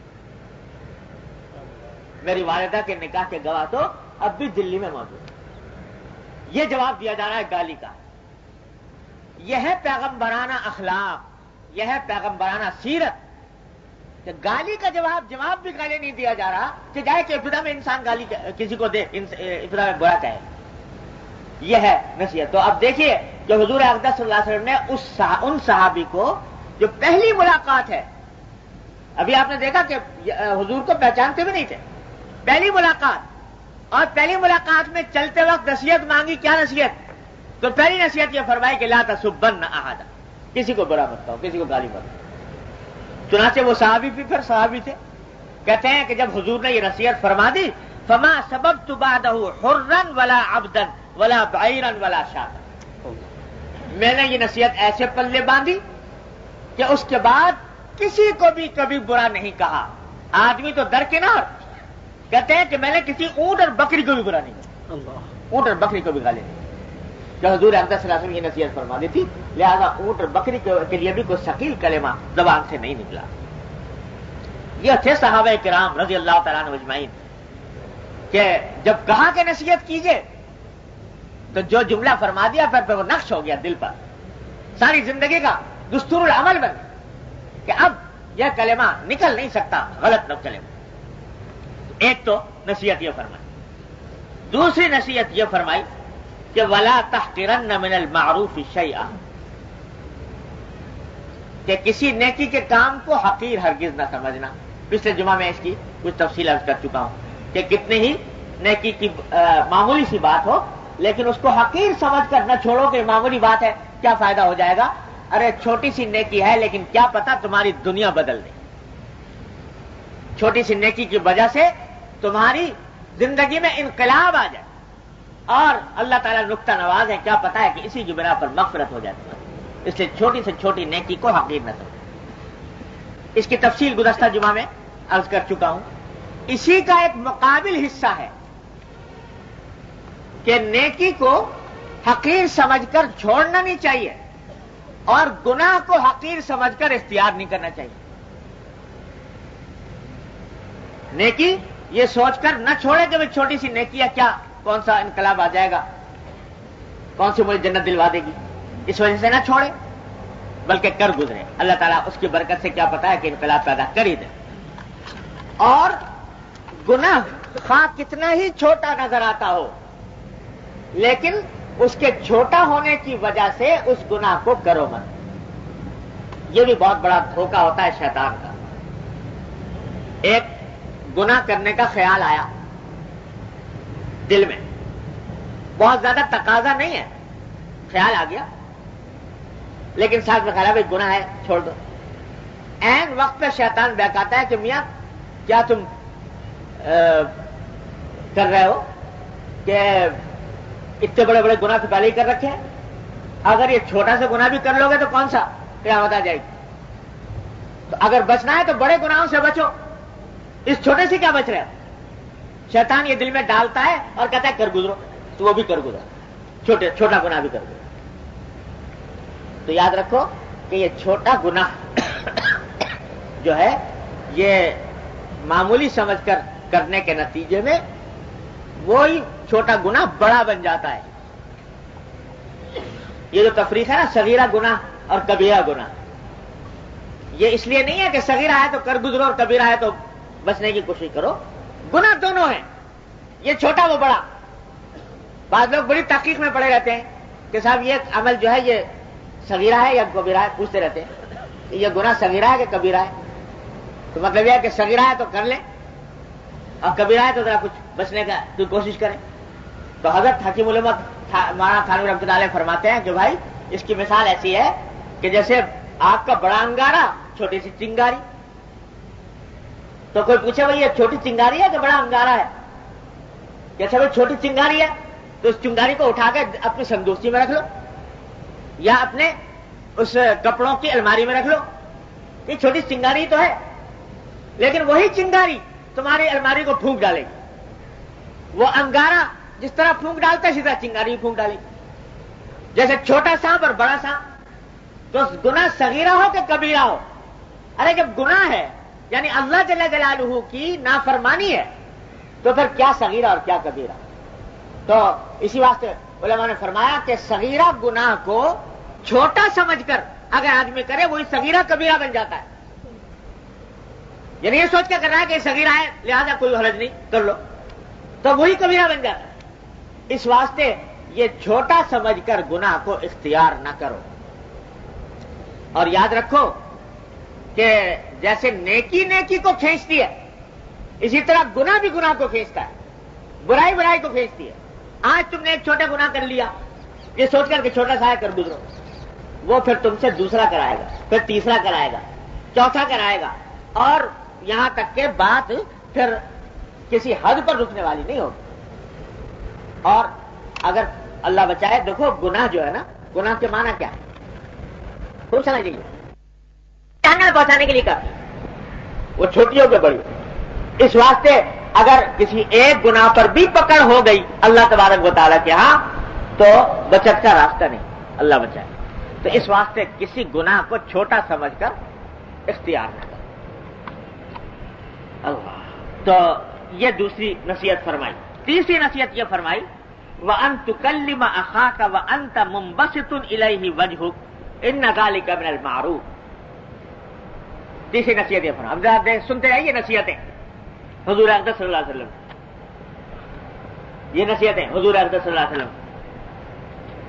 میری والدہ کے نکاح کے گواہ تو اب بھی دلی میں موجود۔ یہ جواب دیا جا رہا ہے گالی کا۔ یہ ہے پیغمبرانہ اخلاق، یہ ہے پیغمبرانہ سیرت، کہ گالی کا جواب بھی گالی نہیں دیا جا رہا کہ جائے کہ ابتدا میں انسان گالی کسی کو دے، ابتدا میں برا کہے، یہ ہے نصیحت۔ تو اب دیکھیے کہ حضور اقدس صلی اللہ علیہ وسلم نے ان صحابی کو جو پہلی ملاقات ہے، ابھی آپ نے دیکھا کہ حضور کو پہچانتے بھی نہیں تھے، پہلی ملاقات، اور پہلی ملاقات میں چلتے وقت نصیحت مانگی، کیا نصیحت؟ تو پہلی نصیحت یہ فرمائی کہ لا تسبن احد، کسی کو برا مت کہو، کسی کو گالی مت دو۔ چنانچہ وہ صحابی بھی پھر صحابی تھے، کہتے ہیں کہ جب حضور نے یہ نصیحت فرما دی، فما سببت بعدہ حرا ولا عبدا ولا بعیرا ولا شاتا، میں نے یہ نصیحت ایسے پلے باندھی کہ اس کے بعد کسی کو بھی کبھی برا نہیں کہا. آدمی تو درکنار کہتے ہیں کہ میں نے کسی اونٹ اور بکری کو بھی برا نہیں کہا, اونٹ اور بکری کو بھی گالے نہیں, کہ حضور اقدس صلی اللہ علیہ وسلم یہ نصیحت فرما دی تھی, لہذا اونٹ اور بکری کے لیے بھی کوئی ثقیل کلمہ زبان سے نہیں نکلا. یہ تھے صحابہ کرام رضی اللہ تعالیٰ عنہ اجمعین کہ جب کہا کہ نصیحت کیجئے تو جو جملہ فرما دیا پھر وہ نقش ہو گیا دل پر, ساری زندگی کا دستور العمل بن گیا کہ اب یہ کلمہ نکل نہیں سکتا غلط نہ کلمہ. ایک تو نصیحت یہ فرمائی. دوسری نصیحت یہ فرمائی کہ وَلَا تَحْقِرَنَّ مِنَ الْمَعْرُوفِ شَيْئًا, کہ کسی نیکی کے کام کو حقیر ہرگز نہ سمجھنا. پچھلے جمعہ میں اس کی کچھ تفصیل عرض کر چکا ہوں کہ کتنے ہی نیکی کی معمولی سی بات ہو لیکن اس کو حقیر سمجھ کر نہ چھوڑو کہ معمولی بات ہے کیا فائدہ ہو جائے گا. ارے چھوٹی سی نیکی ہے لیکن کیا پتا تمہاری دنیا بدل دے. چھوٹی سی نیکی کی وجہ سے تمہاری زندگی میں انقلاب آ جائے اور اللہ تعالیٰ نکتہ نواز ہے, کیا پتا ہے کہ اسی کی بنا پر مغفرت ہو جائے تمہاری. اس لیے چھوٹی سے چھوٹی نیکی کو حقیر نہ سمجھو. اس کی تفصیل گزشتہ جمعہ میں عرض کر چکا ہوں. اسی کا ایک مقابل حصہ ہے کہ نیکی کو حقیر سمجھ کر چھوڑنا نہیں چاہیے اور گناہ کو حقیر سمجھ کر اختیار نہیں کرنا چاہیے. نیکی یہ سوچ کر نہ چھوڑے کہ چھوٹی سی نیکی ہے, کیا کون سا انقلاب آ جائے گا, کون سی مجھے جنت دلوا دے گی, اس وجہ سے نہ چھوڑے بلکہ کر گزرے. اللہ تعالیٰ اس کی برکت سے کیا پتا ہے کہ انقلاب پیدا کر ہی دے. اور گناہ خواہ کتنا ہی چھوٹا نظر آتا ہو لیکن اس کے چھوٹا ہونے کی وجہ سے اس گناہ کو کرو مت. یہ بھی بہت بڑا دھوکہ ہوتا ہے شیطان کا. ایک گناہ کرنے کا خیال آیا دل میں, بہت زیادہ تقاضا نہیں ہے, خیال آ گیا لیکن ساتھ میں خیال ہے بھائی گناہ ہے چھوڑ دو. عین وقت پہ شیطان بہکاتا ہے کہ میاں کیا تم کر رہے ہو کہ اتنے بڑے بڑے گناہ تو پہلے ہی کر رکھے ہیں, اگر یہ چھوٹا سا گناہ بھی کر لو گے تو کون سا قیامت آ جائے گی. تو اگر بچنا ہے تو بڑے گناہوں سے بچو, اس چھوٹے سے کیا بچ رہے ہو. شیطان یہ دل میں ڈالتا ہے اور کہتا ہے کر گزرو, تو وہ بھی کر گزرو, چھوٹا گناہ بھی کر گزرو. تو یاد رکھو کہ یہ چھوٹا گناہ جو ہے یہ معمولی سمجھ کر کرنے کے نتیجے میں وہی چھوٹا گناہ بڑا بن جاتا ہے. یہ جو تفریق ہے نا صغیرہ گناہ اور کبیرہ گناہ, یہ اس لیے نہیں ہے کہ صغیرہ ہے تو کر گزرو اور کبیرہ ہے تو بچنے کی کوشش کرو. گناہ دونوں ہیں, یہ چھوٹا وہ بڑا. بعض لوگ بڑی تحقیق میں پڑے رہتے ہیں کہ صاحب یہ عمل جو ہے یہ صغیرہ ہے یا کبیرہ ہے, پوچھتے رہتے ہیں کہ یہ گناہ صغیرہ ہے کہ کبیرہ ہے. تو مطلب یہ ہے کہ صغیرہ ہے تو کر لیں اور کبیرہ ہے تو ذرا کچھ بچنے کا کوئی کوشش کریں. تو حضرت حکیم علماء مولانا تھانوی رحمۃ اللہ علیہ فرماتے ہیں کہ بھائی اس کی مثال ایسی ہے کہ جیسے آگ کا بڑا انگارہ چھوٹی سی چنگاری. تو کوئی پوچھے بھائی یہ چھوٹی چنگاری ہے کہ بڑا انگارہ ہے, جیسے بھائی چھوٹی چنگاری ہے تو اس چنگاری کو اٹھا کے اپنی سندوسی میں رکھ لو یا اپنے اس کپڑوں کی الماری میں رکھ لو. یہ چھوٹی چنگاری تو ہے لیکن وہی چنگاری تمہاری الماری کو پھونک ڈالے گی. وہ انگارہ جس طرح پھونک ڈالتا ہے اسی طرح چنگاری پھونک ڈالے گی. جیسے چھوٹا سانپ اور بڑا سانپ, تو گناہ صغیرہ ہو کہ کبیرہ ہو. ارے جب گناہ ہے یعنی اللہ جل جلالہ کی نافرمانی ہے تو پھر کیا صغیرہ اور کیا کبیرہ. تو اسی واسطے علماء نے فرمایا کہ صغیرہ گناہ کو چھوٹا سمجھ کر اگر آدمی کرے وہی صغیرہ کبیرہ بن جاتا ہے. یعنی یہ سوچ کے کر رہا ہے کہ یہ صغیرہ ہے لہذا کوئی حرج نہیں کر لو, تو وہی کبیرہ بن جاتا ہے. اس واسطے یہ چھوٹا سمجھ کر گناہ کو اختیار نہ کرو. اور یاد رکھو کہ جیسے نیکی نیکی کو کھینچتی ہے اسی طرح گناہ بھی گناہ کو کھینچتا ہے, برائی برائی کو کھینچتی ہے. آج تم نے ایک چھوٹا گناہ کر لیا یہ سوچ کر کہ چھوٹا سا ہے کر گزرو, وہ پھر تم سے دوسرا کرائے گا, پھر تیسرا کرائے گا, چوتھا کرائے گا, اور یہاں تک کہ بات پھر کسی حد پر رکنے والی نہیں ہوگی. اور اگر اللہ بچائے. دیکھو گناہ جو ہے نا، گناہ کے معنی کیا ہے خوب سمجھ لیجیے. جہنم پہنچانے کے لیے کافی، وہ چھوٹی ہو کے بڑی. اس واسطے اگر کسی ایک گناہ پر بھی پکڑ ہو گئی اللہ تبارک و تعالیٰ کے ہاں تو بچت کا راستہ نہیں. اللہ بچائے. تو اس واسطے کسی گناہ کو چھوٹا سمجھ کر اختیار نہ کرو. اللہ. تو یہ دوسری نصیحت فرمائی. تیسری نصیحت یہ فرمائی وَأَن تُكَلِّمَ أَخَاكَ وَأَنْتَ مُنبَسِطٌ إِلَيْهِ وَجْهُكَ إِنَّ ذَلِكَ مِنَ الْمَعْرُوفِ. تیسری نصیحت یہ فرمائی. اب ذرا سنتے رہیے نصیحتیں حضور اقدس صلی اللہ علیہ وسلم. یہ نصیحتیں حضور اقدس صلی اللہ علیہ وسلم.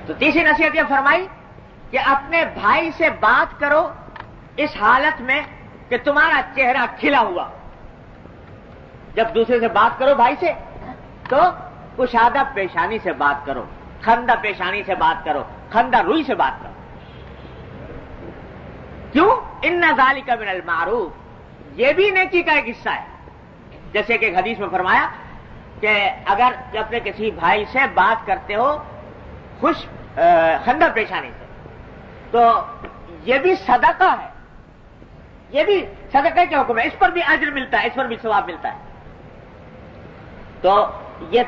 تو تیسری نصیحت یہ فرمائی کہ اپنے بھائی سے بات کرو اس حالت میں کہ تمہارا چہرہ کھلا ہوا. جب دوسرے سے بات کرو بھائی سے تو کشادہ پیشانی سے بات کرو، خندہ پیشانی سے بات کرو، خندہ روئی سے بات کرو. کیوں؟ ان ذالک من المعروف. یہ بھی نیکی کا ایک حصہ ہے. جیسے کہ ایک حدیث میں فرمایا کہ اگر اپنے کسی بھائی سے بات کرتے ہو خوش خندہ پیشانی سے تو یہ بھی صدقہ ہے. یہ بھی صدقہ کے حکم ہے. اس پر بھی اجر ملتا ہے، اس پر بھی ثواب ملتا ہے. تو یہ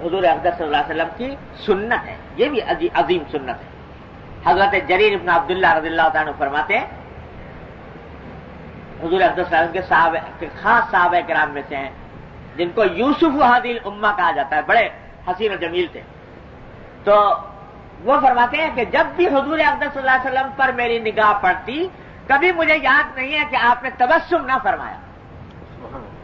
حضور اقدس صلی اللہ علیہ وسلم کی سنت ہے. یہ بھی عظیم سنت ہے. حضرت جریر ابن عبداللہ رضی اللہ تعالیٰ عنہ فرماتے ہیں حضور اقدس صلی اللہ علیہ وسلم کے خاص صحابہ کرام میں سے ہیں جن کو یوسف ہادی الامہ کہا جاتا ہے. بڑے حسین و جمیل تھے. تو وہ فرماتے ہیں کہ جب بھی حضور اقدس صلی اللہ علیہ وسلم پر میری نگاہ پڑتی کبھی مجھے یاد نہیں ہے کہ آپ نے تبسم نہ فرمایا.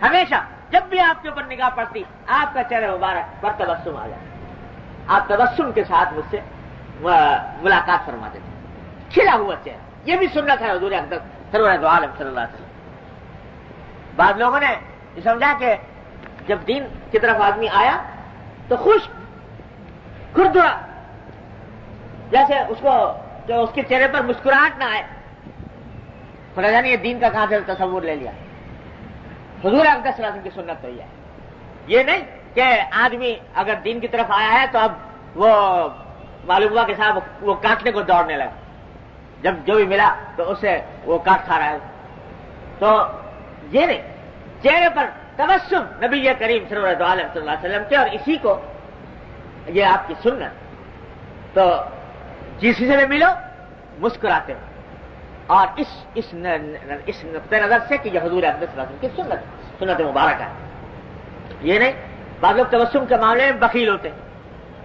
ہمیشہ جب بھی آپ کے اوپر نگاہ پڑتی آپ کا چہرہ مبارک پر تبسم آ جائے. آپ تبسم کے ساتھ مجھ سے ملاقات فرماتے تھے، کھلا ہوا چہرہ. یہ بھی سنت ہے حضور اقدس سرور دو عالم صلی اللہ علیہ وسلم. بعض لوگوں نے یہ سمجھا کہ جب دین کی طرف آدمی آیا تو خوش کھردرا، جیسے اس کو جو اس کے چہرے پر مسکراہٹ نہ آئے. خدا جانے یہ دین کا کہاں سے تصور لے لیا. حضور اقدس صلی اللہ علیہ وسلم کی سنت تو یہ ہے. یہ نہیں کہ آدمی اگر دین کی طرف آیا ہے تو اب وہ معلوم ہوا کہ صاحب وہ کاٹنے کو دوڑنے لگا. جب جو بھی ملا تو اسے وہ کاٹ کھا رہا ہے. تو یہ نہیں، چہرے پر تبسم نبی کریم سرور دو عالم صلی اللہ علیہ وسلم کے، اور اسی کو یہ آپ کی سنت. تو جس سے بھی ملو مسکراتے ہو. اور اس نقطۂ نظر سے کہ یہ حضور اقدس صلی اللہ علیہ وسلم کی سنت مبارک ہے. یہ نہیں بعض لوگ تبسم کے معاملے میں بخیل ہوتے ہیں.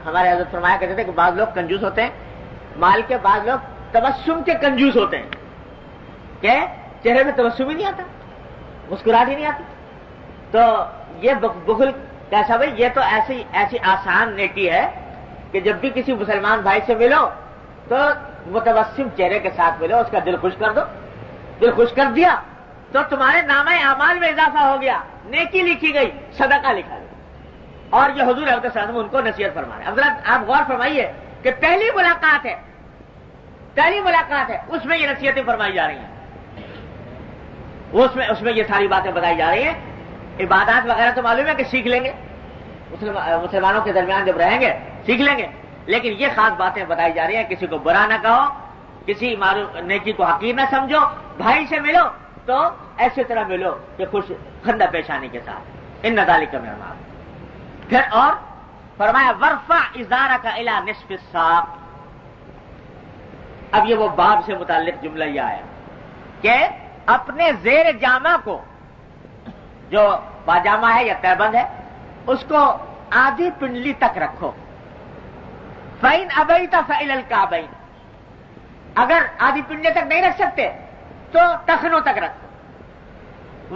ہمارے حضرت فرمایا کرتے تھے کہ بعض لوگ کنجوس ہوتے ہیں مال کے، بعض لوگ تبسم کے کنجوس ہوتے ہیں کہ چہرے میں تبسم ہی نہیں آتا، مسکراہٹ ہی نہیں آتی. تو یہ بخل کیسا بھائی؟ یہ تو ایسی آسان نیکی ہے کہ جب بھی کسی مسلمان بھائی سے ملو تو متبسم چہرے کے ساتھ ملو، اس کا دل خوش کر دو. دل خوش کر دیا تو تمہارے نامہ اعمال میں اضافہ ہو گیا، نیکی لکھی گئی، صدقہ لکھا گیا. اور یہ حضور اقدس صلی اللہ علیہ وسلم ان کو نصیحت فرما رہے ہیں. اب آپ غور فرمائیے کہ پہلی ملاقات ہے، اس میں یہ نصیحتیں فرمائی جا رہی ہیں. اس میں یہ ساری باتیں بتائی جا رہی ہیں. عبادات وغیرہ تو معلوم ہے کہ سیکھ لیں گے، مسلمانوں کے درمیان جب رہیں گے سیکھ لیں گے. لیکن یہ خاص باتیں بتائی جا رہی ہیں. کسی کو برا نہ کہو، کسی نیکی کو حقیر نہ سمجھو. بھائی سے ملو تو ایسی طرح ملو کہ خوش خندہ پیشانی کے ساتھ. ان ذالک من المعروف. پھر اور فرمایا ورفع ازارک الی نصف الساق. اب یہ وہ باب سے متعلق جملہ یہ آیا کہ اپنے زیر جامہ کو، جو باجامہ ہے یا تہبند ہے، اس کو آدھی پنڈلی تک رکھو. فَإِنْ أَبَيْتَ فَإِلَى الْكَعْبَيْنِ. اگر آدھی پنڈلی تک نہیں رکھ سکتے تو ٹخنوں تک رکھو.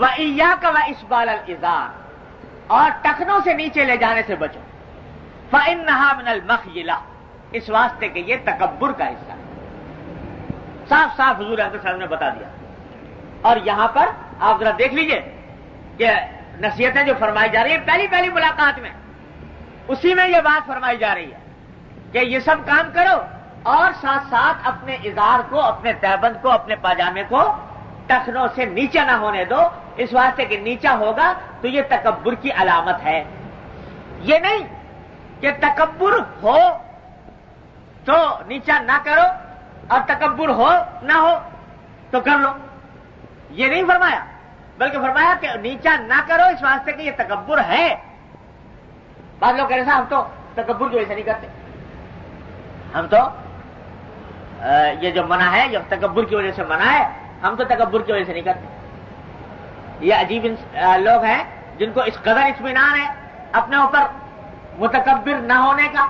وَإِيَّاكَ وَإِسْبَالَ الْإِزَارِ. اور ٹخنوں سے نیچے لے جانے سے بچو. فَإِنَّهَا مِنَ الْمَخْيِلَةِ. اس واسطے کہ یہ تکبر کا حصہ ہے. صاف صاف حضور اقدس صلی اللہ علیہ وسلم نے بتا دیا. اور یہاں پر آپ ذرا دیکھ لیجئے کہ نصیحتیں جو فرمائی جا رہی ہیں پہلی ملاقات میں، اسی میں یہ بات فرمائی جا رہی ہے کہ یہ سب کام کرو اور ساتھ ساتھ اپنے ازار کو، اپنے تہبند کو، اپنے پاجامے کو ٹخنوں سے نیچے نہ ہونے دو. اس واسطے کہ نیچا ہوگا تو یہ تکبر کی علامت ہے. یہ نہیں کہ تکبر ہو تو نیچا نہ کرو اور تکبر ہو نہ ہو تو کر لو، یہ نہیں فرمایا، بلکہ فرمایا کہ نیچا نہ کرو اس واسطے کہ یہ تکبر ہے۔ بعض لوگ کہہ رہے ہیں ہم تو تکبر کی وجہ سے نہیں کرتے، ہم تو یہ جو منع ہے، یہ تکبر کی وجہ سے منع ہے، ہم تو تکبر کی وجہ سے نہیں کرتے۔ یہ عجیب لوگ ہیں جن کو اس قدر اطمینان ہے اپنے اوپر متکبر نہ ہونے کا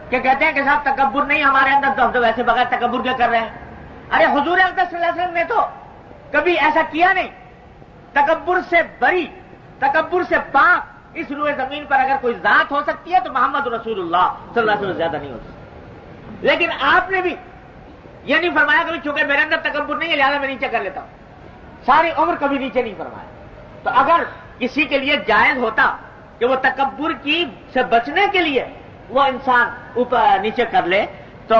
کہ کہتے ہیں کہ صاحب تکبر نہیں ہمارے اندر، تو ہم تو ویسے بغیر تکبر کے کر رہے ہیں۔ ارے حضور اقدس صلی اللہ علیہ وسلم نے تو کبھی ایسا کیا نہیں، تکبر سے بری، تکبر سے پاک اس روئے زمین پر اگر کوئی ذات ہو سکتی ہے تو محمد رسول اللہ صلی اللہ علیہ وسلم زیادہ نہیں ہو سکتی۔ لیکن آپ نے بھی یہ نہیں فرمایا کہ چونکہ میرے اندر تکبر نہیں ہے لہٰذا میں نیچے کر لیتا ہوں، ساری عمر کبھی نیچے نہیں فرمایا۔ تو اگر کسی کے لیے جائز ہوتا کہ وہ تکبر کی سے بچنے کے لیے وہ انسان اوپر نیچے کر لے تو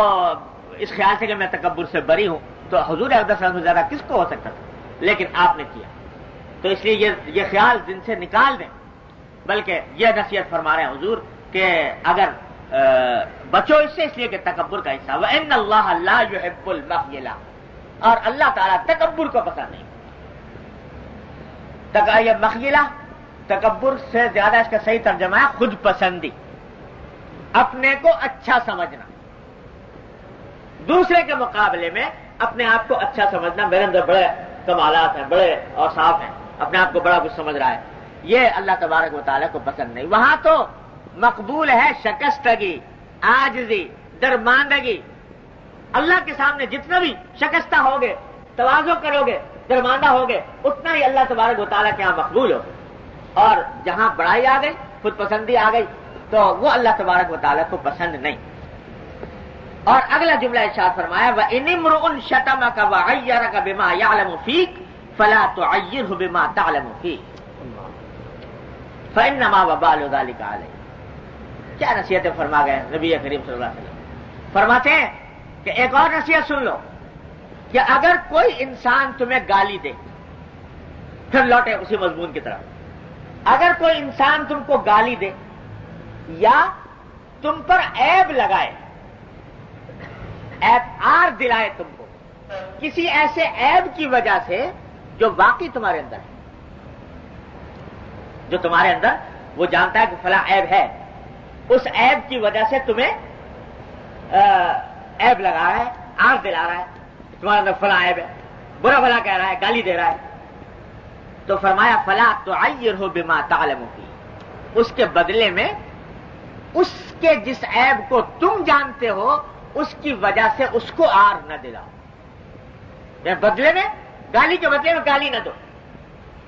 اس خیال سے کہ میں تکبر سے بری ہوں، تو حضور اقدس صلی اللہ علیہ وسلم سے زیادہ کس کو ہو سکتا تھا، لیکن آپ نے کیا، تو اس لیے یہ خیال دن سے نکال دیں۔ بلکہ یہ نصیحت فرما رہے ہیں حضور کہ اگر بچو اس سے، اس لیے کہ تکبر کا حصہ وَإِنَّ اللَّهَ لَا يُحِبُّ الْبَخْيَلَ، اور اللہ تعالیٰ تکبر کو پسند نہیں۔ یہ مخیلہ تکبر سے زیادہ اس کا صحیح ترجمہ ہے خود پسندی، اپنے کو اچھا سمجھنا، دوسرے کے مقابلے میں اپنے آپ کو اچھا سمجھنا، میرے اندر بڑے کمالات ہیں، بڑے اوصاف ہیں، اپنے آپ کو بڑا کچھ سمجھ رہا ہے، یہ اللہ تبارک و تعالیٰ کو پسند نہیں۔ وہاں تو مقبول ہے شکستگی، عاجزی، درماندگی۔ اللہ کے سامنے جتنا بھی شکستہ ہوگے، تواضع کرو گے، درماندہ ہوگے، اتنا ہی اللہ تبارک و تعالیٰ کے یہاں مقبول ہوگے۔ اور جہاں بڑائی آ گئی، خود پسندی آ گئی، تو وہ اللہ تبارک و تعالیٰ کو پسند نہیں۔ اور اگلا جملہ ارشاد فرمایا وَإِنِ امْرُؤٌ شَتَمَكَ وَعَيَّرَكَ بِمَا يَعْلَمُ فِيكَ فَلَا تُعَيِّرْهُ بِمَا تَعْلَمُ فِيهِ فَإِنَّمَا وَبَالُ ذَلِكَ عَلَيْهِ۔ کیا نصیحتیں فرما گئے نبی کریم صلی اللہ علیہ وسلم؟ فرماتے ہیں کہ ایک اور نصیحت سن لو کہ اگر کوئی انسان تمہیں گالی دے، پھر لوٹے اسی مضمون کی طرف، اگر کوئی انسان تم کو گالی دے یا تم پر عیب لگائے، عیب آر دلائے تم کو کسی ایسے عیب کی وجہ سے جو واقعی تمہارے اندر ہے، جو تمہارے اندر وہ جانتا ہے کہ فلاں عیب ہے، اس عیب کی وجہ سے تمہیں عیب لگا رہا ہے، آر دلا رہا ہے، تمہارے اندر فلاں عیب ہے، برا بھلا کہہ رہا ہے، گالی دے رہا ہے، تو فرمایا فلا تعیرہ بما تعلم فیہ، اس کے بدلے میں اس کے جس عیب کو تم جانتے ہو اس کی وجہ سے اس کو آر نہ دلاؤ۔ بدلے میں گالی کے بدلے میں گالی نہ دو،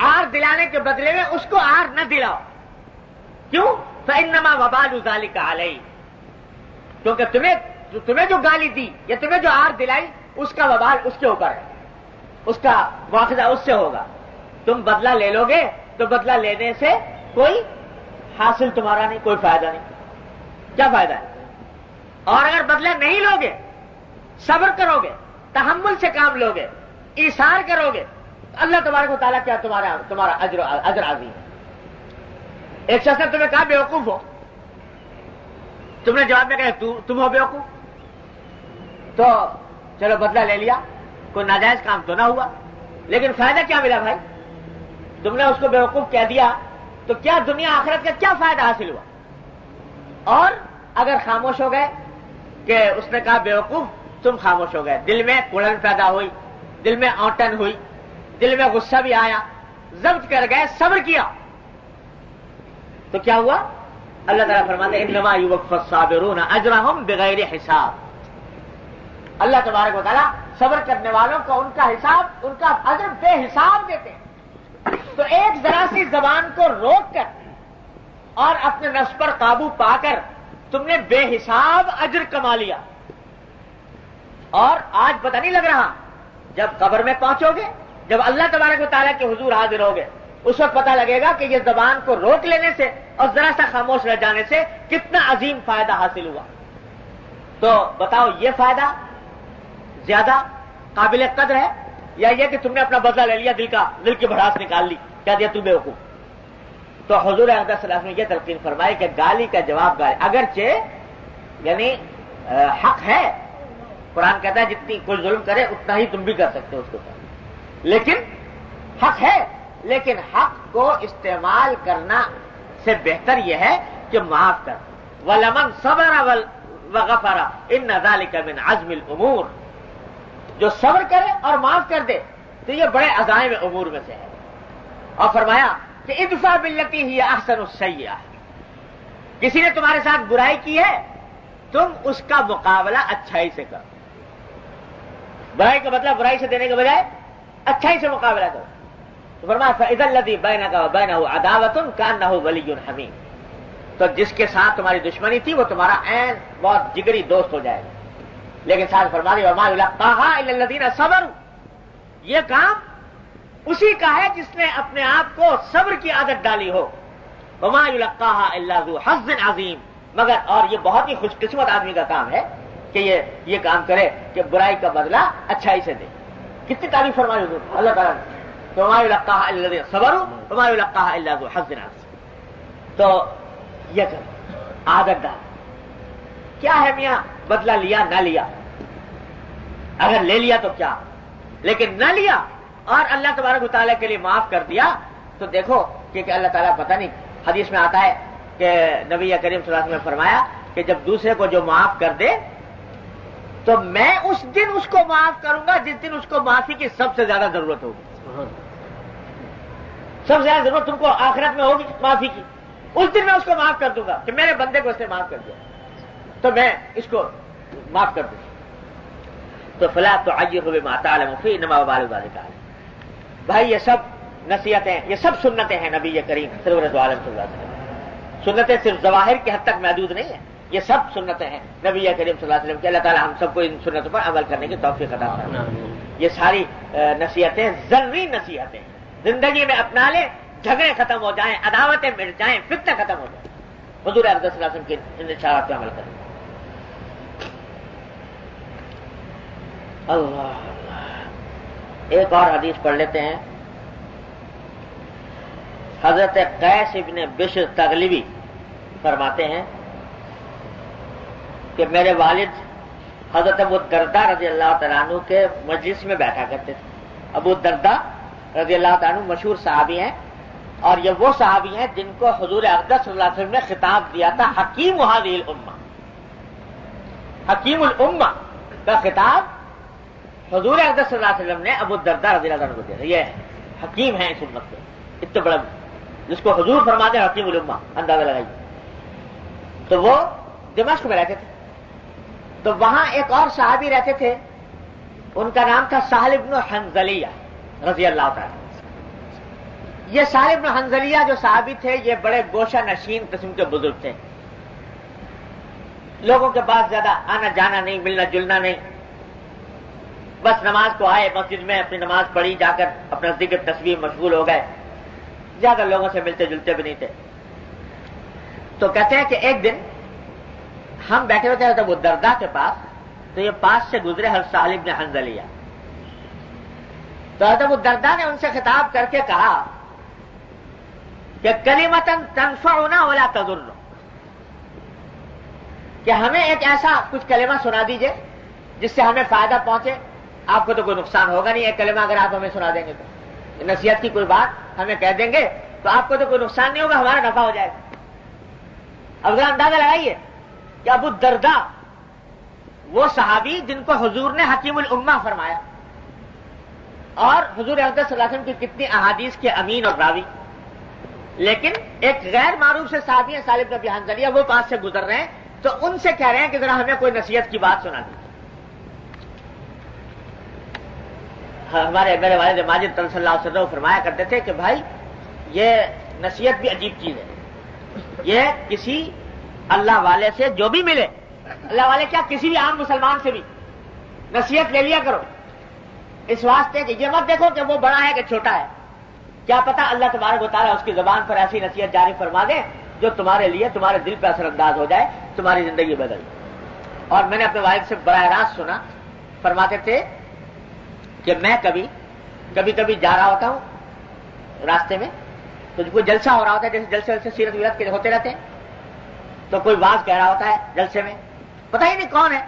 آر دلانے کے بدلے میں اس کو آر نہ دلاؤ۔ کیوں؟ فإنما وبال ذلك علیہ، کیونکہ تمہیں جو گالی دی یا تمہیں جو آر دلائی اس کا وبال اس کے اوپر ہے، اس کا مواخذہ اس سے ہوگا۔ تم بدلہ لے لو گے تو بدلہ لینے سے کوئی حاصل تمہارا نہیں، کوئی فائدہ نہیں، کیا فائدہ ہے؟ اور اگر بدلہ نہیں لو گے، صبر کرو گے، تحمل سے کام لو گے، ایثار کرو گے، اللہ تبارک و تعالیٰ کیا تمہارا اجر عظیم ہے۔ ایک شخص نے تمہیں کہا بیوقوف ہو، تم نے جواب میں کہا تم ہو بیوقوف، تو چلو بدلہ لے لیا، کوئی ناجائز کام تو نہ ہوا، لیکن فائدہ کیا ملا بھائی؟ تم نے اس کو بیوقوف کہہ دیا تو کیا دنیا آخرت کا کیا فائدہ حاصل ہوا؟ اور اگر خاموش ہو گئے کہ اس نے کہا بیوقوف، تم خاموش ہو گئے، دل میں کڑن پیدا ہوئی، دل میں اونٹن ہوئی، دل میں غصہ بھی آیا، ضبط کر گئے، صبر کیا، تو کیا ہوا؟ اللہ تعالیٰ فرماتے ہیں انما یوفی الصابرون اجرہم بغیر حساب۔ اللہ تبارک و تعالیٰ صبر کرنے والوں کو ان کا حساب، ان کا اجر بے حساب دیتے ہیں۔ تو ایک ذرا سی زبان کو روک کر اور اپنے نفس پر قابو پا کر تم نے بے حساب اجر کما لیا، اور آج پتہ نہیں لگ رہا، جب قبر میں پہنچو گے، جب اللہ تبارک و تعالیٰ کے حضور حاضر ہوگے، اس وقت پتہ لگے گا کہ یہ زبان کو روک لینے سے اور ذرا سا خاموش رہ جانے سے کتنا عظیم فائدہ حاصل ہوا۔ تو بتاؤ یہ فائدہ زیادہ قابل قدر ہے یا یہ کہ تم نے اپنا بدلہ لے لیا، دل کی بھڑاس نکال لی، کہہ دیا تو بیوقوف؟ تو حضور اقدس صلی اللہ علیہ وسلم نے یہ تلقین فرمائی کہ گالی کا جواب گالی، اگرچہ یعنی حق ہے، قرآن کہتا ہے جتنی کوئی ظلم کرے اتنا ہی تم بھی کر سکتے ہو اس کے اوپر، لیکن حق ہے، لیکن حق کو استعمال کرنا سے بہتر یہ ہے کہ معاف کر. وَلَمَنْ صَبَرَ وَغَفَرَ إِنَّ ذَلِكَ مِنْ عَزْمِ الْأُمُورِ، جو صبر کرے اور معاف کر دے تو یہ بڑے عزائم امور میں سے ہے. اور فرمایا کہ ادفع باللتی ہی احسن السیئہ، کسی نے تمہارے ساتھ برائی کی ہے تم اس کا مقابلہ اچھائی سے کرو. برائی کا مطلب برائی سے دینے کے بجائے اچھائی سے مقابلہ کرو. تو فرمایا فَإِذَا الَّذِي بَيْنَكَ وَبَيْنَهُ عَدَاوَةٌ كَأَنَّهُ وَلِيٌّ حَمِيمٌ، تو جس کے ساتھ تمہاری دشمنی تھی وہ تمہارا عین بہت جگری دوست ہو جائے گا. لیکن ساتھ فرما دی وَمَا يُلَقَّاهَا إِلَّا الَّذِينَ صَبَرُوا، یہ کام اسی کا ہے جس نے اپنے آپ کو صبر کی عادت ڈالی ہو. وَمَا يُلَقَّاهَا إِلَّا ذُو حَظٍّ عَظِيمٍ، مگر اور یہ بہت ہی خوش قسمت آدمی کا کام ہے کہ یہ کام کرے کہ برائی کا بدلہ اچھائی سے دے. کتنی تعریف فرمائی حضور اللہ تعالیٰ نے. تو وَمَا يُلَقَّاهَا إِلَّا الَّذِينَ صَبَرُوا وَمَا يُلَقَّاهَا إِلَّا ذُو حَظٍّ عَظِيمٍ. تو یہ کرو، عادت ڈال. کیا ہے میاں بدلہ لیا نہ لیا، اگر لے لیا تو کیا، لیکن نہ لیا اور اللہ تبارک و تعالیٰ کے لیے معاف کر دیا تو دیکھو کہ اللہ تعالیٰ پتہ نہیں، حدیث میں آتا ہے کہ نبی کریم صلی اللہ علیہ وسلم نے فرمایا کہ جب دوسرے کو جو معاف کر دے تو میں اس دن اس کو معاف کروں گا جس دن اس کو معافی کی سب سے زیادہ ضرورت ہوگی. سب سے زیادہ ضرورت تم کو آخرت میں ہوگی معافی کی، اس دن میں اس کو معاف کر دوں گا کہ میرے بندے کو اس نے معاف کر دیا تو میں اس کو معاف کر دوں. تو فلا تعجروا بما تعلموا فيه انما وبال ذلك عليكم. بھائی یہ سب نصیحتیں، یہ سب سنتیں ہیں نبی کریم سرورت عالم صلی اللہ علیہ وسلم. سنتیں صرف ظواہر کی حد تک محدود نہیں ہیں، یہ سب سنتیں ہیں نبی کریم صلی اللہ علیہ وسلم کے. اللہ تعالی ہم سب کو ان سنتوں پر عمل کرنے کی توفیق عطا فرمائے. یہ ساری نصیحتیں ضروری نصیحتیں ہیں، زندگی میں اپنا لیں، جھگڑے ختم ہو جائیں، عداوتیں مٹ جائیں، فتنہ ختم ہو جائیں. حضور اقدس صلی اللہ علیہ وسلم کے ان اشارات پہ عمل کریں. اللہ. ایک اور حدیث پڑھ لیتے ہیں. حضرت قیس ابن بشر تغلبی فرماتے ہیں کہ میرے والد حضرت ابو الدرداء رضی اللہ تعالیٰ عنہ کے مجلس میں بیٹھا کرتے تھے. ابو الدرداء رضی اللہ تعالیٰ عنہ مشہور صحابی ہیں، اور یہ وہ صحابی ہیں جن کو حضور اقدس صلی اللہ علیہ وسلم نے خطاب دیا تھا حکیم هذه الامہ. حکیم الامہ کا خطاب حضور اقدس صلی اللہ علیہ وسلم نے ابو الدرداء رضی اللہ عنہ کو دیا. یہ حکیم ہیں اس امت کے، اتنے بڑا جس کو حضور فرماتے ہیں حکیم الامہ، اندازہ لگائیے. تو وہ دمشق میں رہتے تھے. تو وہاں ایک اور صحابی رہتے تھے، ان کا نام تھا سہل بن حنظلیہ رضی اللہ تعالی. یہ سہل بن حنظلیہ جو صحابی تھے یہ بڑے گوشہ نشین قسم کے بزرگ تھے. لوگوں کے پاس زیادہ آنا جانا نہیں، ملنا جلنا نہیں، بس نماز کو آئے، مسجد میں اپنی نماز پڑھی، جا کر اپنا ذکر تسبیح مشغول ہو گئے، زیادہ لوگوں سے ملتے جلتے بھی نہیں تھے. تو کہتے ہیں کہ ایک دن ہم بیٹھے ہوتے تھے ابو الدرداء کے پاس، تو یہ پاس سے گزرے حضرت سہل بن حنظلیہ. تو حضرت ابو الدرداء نے ان سے خطاب کر کے کہا کہ کلمۃ تنفعنا ولا تضر، کہ ہمیں ایک ایسا کچھ کلمہ سنا دیجئے جس سے ہمیں فائدہ پہنچے. آپ کو تو کوئی نقصان ہوگا نہیں، ایک کلمہ اگر آپ ہمیں سنا دیں گے تو نصیحت کی کوئی بات ہمیں کہہ دیں گے تو آپ کو تو کوئی نقصان نہیں ہوگا، ہمارا نفع ہو جائے گا. اب ذرا اندازہ لگائیے کہ ابو الدرداء وہ صحابی جن کو حضور نے حکیم الامہ فرمایا، اور حضور اقدس صلی اللہ علیہ وسلم کی کتنی احادیث کے امین اور راوی، لیکن ایک غیر معروف سے صحابی ہیں سہل بن حنظلیہ، وہ پاس سے گزر رہے ہیں تو ان سے کہہ رہے ہیں کہ ذرا ہمیں کوئی نصیحت کی بات سنا دیجیے. میرے والد ماجد صلی اللہ علیہ وسلم فرمایا کرتے تھے کہ بھائی یہ نصیحت بھی عجیب چیز ہے. یہ کسی اللہ والے سے جو بھی ملے، اللہ والے کیا کسی بھی عام مسلمان سے بھی نصیحت لے لیا کرو، اس واسطے کہ یہ مت دیکھو کہ وہ بڑا ہے کہ چھوٹا ہے، کیا پتا اللہ تبارک و تعالیٰ اس کی زبان پر ایسی نصیحت جاری فرما دے جو تمہارے لیے تمہارے دل پہ اثر انداز ہو جائے، تمہاری زندگی بدل. اور میں نے اپنے والد سے براہ راست سنا، فرماتے تھے کہ میں کبھی جا رہا ہوتا ہوں راستے میں، تو کوئی جلسہ ہو رہا ہوتا ہے، جیسے جلسے سیرت ویرت کے ہوتے رہتے ہیں، تو کوئی واعظ کہہ رہا ہوتا ہے جلسے میں، پتہ ہی نہیں کون ہے.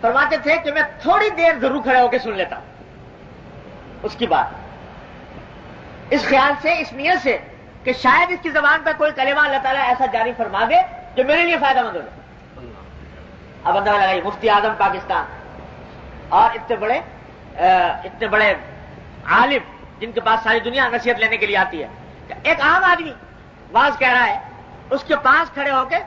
فرماتے تھے کہ میں تھوڑی دیر ضرور کھڑے ہو کے سن لیتا اس کی بات، اس خیال سے، اس نیت سے کہ شاید اس کی زبان پر کوئی کلمہ اللہ تعالیٰ ایسا جاری فرما دے جو میرے لیے فائدہ مند ہو جائے. اب اندازہ لگائیے، مفتی اعظم پاکستان اور اتنے بڑے عالم جن کے پاس ساری دنیا نصیحت لینے کے لیے آتی ہے، ایک عام آدمی واز کہہ رہا ہے، اس کے پاس کھڑے ہو کے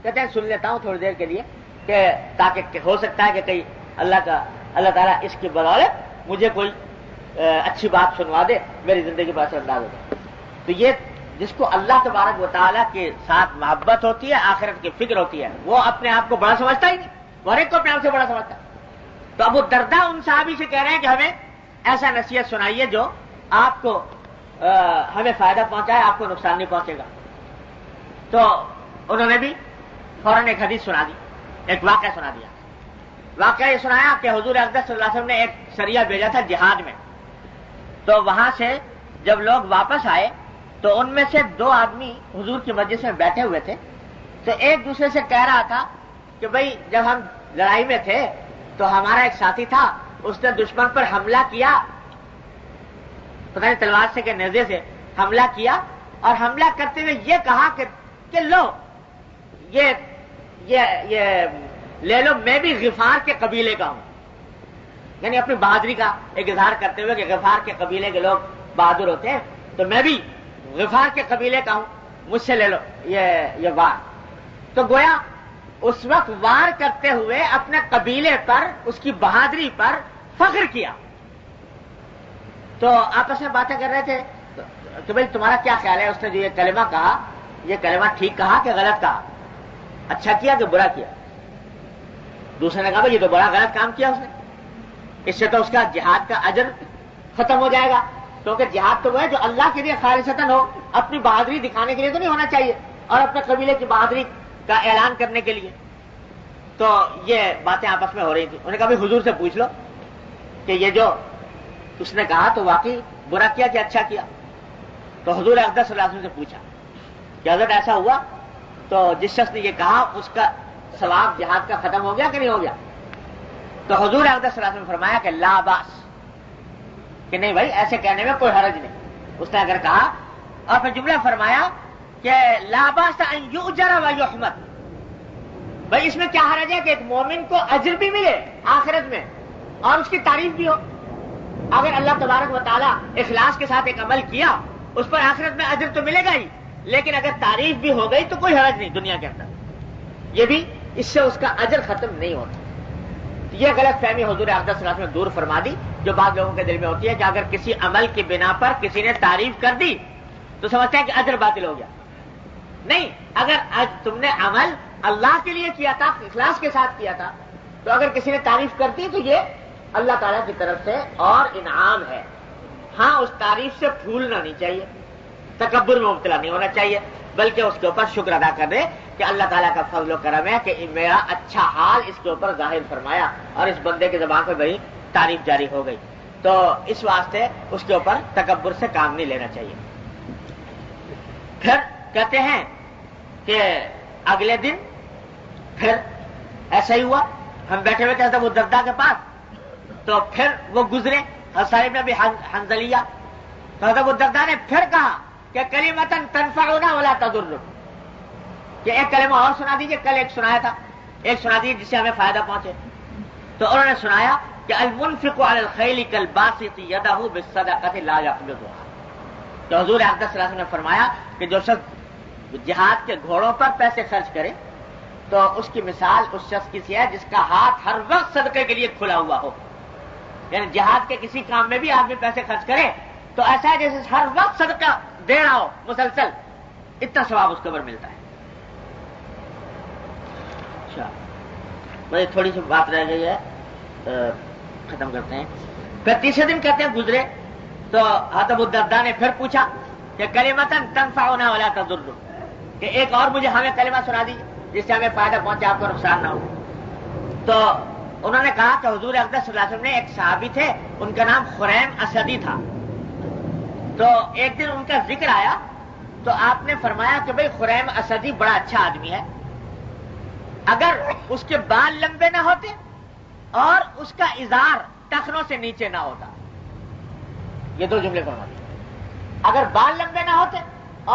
کہتے ہیں سن لیتا ہوں تھوڑی دیر کے لیے، کہ تاکہ ہو سکتا ہے کہ کہیں اللہ تعالیٰ اس کی بدولت مجھے کوئی اچھی بات سنوا دے، میری زندگی پر اثر انداز ہو جائے. تو یہ جس کو اللہ تبارک و تعالیٰ کے ساتھ محبت ہوتی ہے، آخرت کی فکر ہوتی ہے، وہ اپنے آپ کو بڑا سمجھتا ہی نہیں، وہ ہر ایک کو اپنے آپ سے بڑا سمجھتا ہے. تو ابو الدرداء ان صحابی سے کہہ رہے ہیں کہ ہمیں ایسا نصیحت سنائیے جو آپ کو ہمیں فائدہ پہنچائے، آپ کو نقصان نہیں پہنچے گا. تو انہوں نے بھی فوراً ایک حدیث سنا دی، ایک واقعہ سنا دیا. واقعہ یہ سنایا کہ حضور اقدس صلی اللہ علیہ وسلم نے ایک سریہ بھیجا تھا جہاد میں. تو وہاں سے جب لوگ واپس آئے تو ان میں سے 2 آدمی حضور کی مجلس میں بیٹھے ہوئے تھے. تو ایک دوسرے سے کہہ رہا تھا کہ بھئی جب ہم لڑائی میں تھے تو ہمارا ایک ساتھی تھا، اس نے دشمن پر حملہ کیا، پتہ نہیں تلوار سے کہ نیزے سے حملہ کیا، اور حملہ کرتے ہوئے یہ کہا کہ لو یہ لے لو، میں بھی غفار کے قبیلے کا ہوں. یعنی اپنی بہادری کا ایک اظہار کرتے ہوئے کہ غفار کے قبیلے کے لوگ بہادر ہوتے ہیں، تو میں بھی غفار کے قبیلے کا ہوں، مجھ سے لے لو یہ وار. تو گویا اس وقت وار کرتے ہوئے اپنے قبیلے پر، اس کی بہادری پر فخر کیا. تو آپس میں باتیں کر رہے تھے کہ بھئی تمہارا کیا خیال ہے، اس نے جو یہ کلمہ کہا، یہ کلمہ ٹھیک کہا کہ غلط کہا، اچھا کیا کہ برا کیا؟ دوسرے نے کہا بھئی یہ تو بڑا غلط کام کیا اس نے، اس سے تو اس کا جہاد کا اجر ختم ہو جائے گا، کیونکہ جہاد تو وہ ہے جو اللہ کے لیے خالصتاً ہو، اپنی بہادری دکھانے کے لیے تو نہیں ہونا چاہیے، اور اپنے قبیلے کی بہادری کا اعلان کرنے کے لیے. تو یہ باتیں آپس میں ہو رہی تھی. انہوں نے کہا بھئی حضور سے پوچھ لو کہ یہ جو اس نے کہا تو واقعی برا کیا کہ اچھا کیا. تو حضور اقدس صلی اللہ علیہ وسلم سے پوچھا کہ حضرت ایسا ہوا تو جس شخص نے یہ کہا اس کا ثواب جہاد کا ختم ہو گیا کہ نہیں ہو گیا؟ تو حضور اقدس صلی اللہ علیہ وسلم نے فرمایا کہ لا باس، کہ نہیں بھائی ایسے کہنے میں کوئی حرج نہیں. اس نے اگر کہا، اور پھر جملہ فرمایا کہ لا باس ان یؤجر و یحمد، بھائی اس میں کیا حرج ہے کہ ایک مومن کو اجر بھی ملے آخرت میں اور اس کی تعریف بھی ہو. اگر اللہ تبارک و تعالیٰ اخلاص کے ساتھ ایک عمل کیا، اس پر آخرت میں اجر تو ملے گا ہی، لیکن اگر تعریف بھی ہو گئی تو کوئی حرج نہیں دنیا کے اندر. یہ بھی اس سے اس کا اجر ختم نہیں ہوتا. یہ غلط فہمی حضور اقدس صلی اللہ علیہ وسلم نے دور فرما دی، جو بعض لوگوں کے دل میں ہوتی ہے کہ اگر کسی عمل کی بنا پر کسی نے تعریف کر دی تو سمجھتے ہیں کہ اجر باطل ہو گیا. نہیں، اگر تم نے عمل اللہ کے لیے کیا تھا، اخلاص کے ساتھ کیا تھا، تو اگر کسی نے تعریف کر دی تو یہ اللہ تعالیٰ کی طرف سے اور انعام ہے. ہاں اس تعریف سے پھولنا نہیں چاہیے، تکبر میں مبتلا نہیں ہونا چاہیے، بلکہ اس کے اوپر شکر ادا کر دے کہ اللہ تعالیٰ کا فضل و کرم ہے کہ میرا اچھا حال اس کے اوپر ظاہر فرمایا اور اس بندے کی زبان پہ بڑی تعریف جاری ہو گئی. تو اس واسطے اس کے اوپر تکبر سے کام نہیں لینا چاہیے. پھر کہتے ہیں کہ اگلے دن پھر ایسا ہی ہوا، ہم بیٹھے ہوئے تھے حضرت ابو الدرداء کے پاس، تو پھر وہ گزرے حسین بن ابی حنظلیہ. تو حضرت ابو الدرداء نے پھر کہا کہ کلمۃ تنفعنا ولا تضر، کہ ایک کلمہ اور سنا دیجیے، کل ایک سنایا تھا، ایک سنا دیجیے جس سے ہمیں فائدہ پہنچے. تو انہوں نے سنایا کہ المنفق علی الخیل کالباسط یدہ بالصدقۃ لا یقبضها. تو حضور اقدس صلی اللہ علیہ وسلم نے فرمایا کہ جو شخص جہاد کے گھوڑوں پر پیسے خرچ کرے تو اس کی مثال اس شخص کی سی ہے جس کا ہاتھ ہر وقت صدقے کے لیے کھلا ہوا ہو. یعنی جہاد کے کسی کام میں بھی آدمی پیسے خرچ کرے تو ایسا ہے جیسے ہر وقت صدقہ دے رہا ہو مسلسل، اتنا ثواب اس کے اوپر ملتا ہے. اچھا مجھے تھوڑی سی بات رہ گئی ہے، ختم کرتے ہیں. پھر تیسرے دن کہتے ہیں گزرے تو حضرت ابو الدرداء نے پھر پوچھا کہ کلمۃ تنفعنا ولا تضر، کہ ایک اور مجھے ہمیں کلمہ سنا دیجیے جس سے ہمیں فائدہ پہنچے، آپ کو نقصان نہ ہو. تو انہوں نے کہا کہ حضور اقدس صلی اللہ علیہ وسلم نے ایک صحابی تھے، ان کا نام خریم اسدی تھا. تو ایک دن ان کا ذکر آیا تو آپ نے فرمایا کہ بھئی خریم اسدی بڑا اچھا آدمی ہے، اگر اس کے بال لمبے نہ ہوتے اور اس کا ازار ٹخنوں سے نیچے نہ ہوتا. یہ دو جملے فرما دیے. اگر بال لمبے نہ ہوتے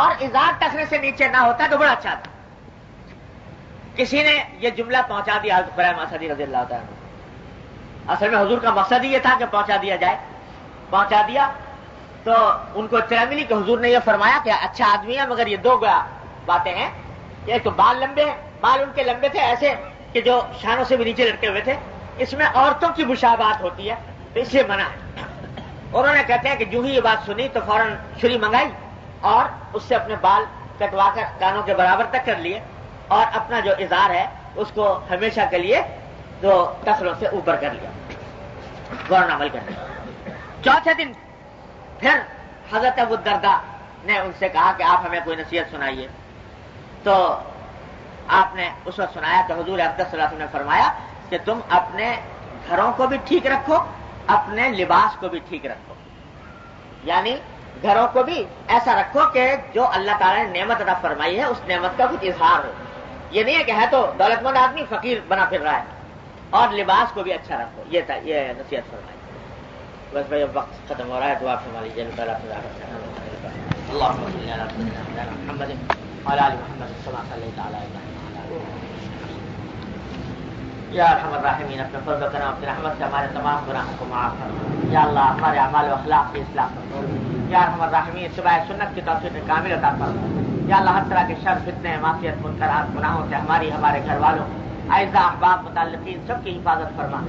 اور ازار ٹخنے سے نیچے نہ ہوتا تو بڑا اچھا تھا. کسی نے یہ جملہ پہنچا دیا حضرت ابراہیم اسدی رضی اللہ تعالیٰ عنہ. اصل میں حضور کا مقصد ہی یہ تھا کہ پہنچا دیا جائے. پہنچا دیا تو ان کو اطلاع ملی کہ حضور نے یہ فرمایا کہ اچھا آدمی ہے مگر یہ دو باتیں ہیں. ایک تو بال لمبے ہیں, بال ان کے لمبے تھے ایسے کہ جو شانوں سے بھی نیچے لٹکے ہوئے تھے. اس میں عورتوں کی مشابہت ہوتی ہے تو اس لیے منع ہے. انہوں نے کہتے ہیں کہ جو ہی یہ بات سنی تو فوراً چھری منگائی اور اس سے اپنے بال کٹوا کر کانوں کے برابر تک کر لیے اور اپنا جو ازار ہے اس کو ہمیشہ کے لیے تو ٹخنوں سے اوپر کر لیا. فوراً عمل کر لیا. چوتھے دن پھر حضرت ابو الدرداء نے ان سے کہا کہ آپ ہمیں کوئی نصیحت سنائیے. تو آپ نے اس وقت سنایا کہ حضور اقدس صلی اللہ علیہ وسلم نے فرمایا کہ تم اپنے گھروں کو بھی ٹھیک رکھو, اپنے لباس کو بھی ٹھیک رکھو. یعنی گھروں کو بھی ایسا رکھو کہ جو اللہ تعالیٰ نے نعمت عطا فرمائی ہے اس نعمت کا کچھ اظہار ہو. یہ نہیں ہے کہ ہے تو دولت مند آدمی فقیر بنا پھر رہا ہے. اور لباس کو بھی اچھا رکھو. یہ نصیحت فرمائی. بس بھائی اب وقت ختم ہو رہا ہے. دعا فرما لیجیے. اللهم صل على سيدنا محمد وعلى ال محمد كما صليت على ابراهيم. یا ارحم الراحمین, اپنے فضل و کرم اپنی رحمت سے ہمارے تمام گناہوں کو معاف کرو. یا اللہ ہمارے اعمال و اخلاق کی اصلاح کرو. یا ارحم الراحمین, اتباع سنت کی توفیق کامل عطا فرماؤ. یا اللہ ہر طرح کے شر, فتنے, معصیت, منکرات, گناہوں سے ہماری, ہمارے گھر والوں, اعزاء, احباب, متعلقین سب کی حفاظت فرما.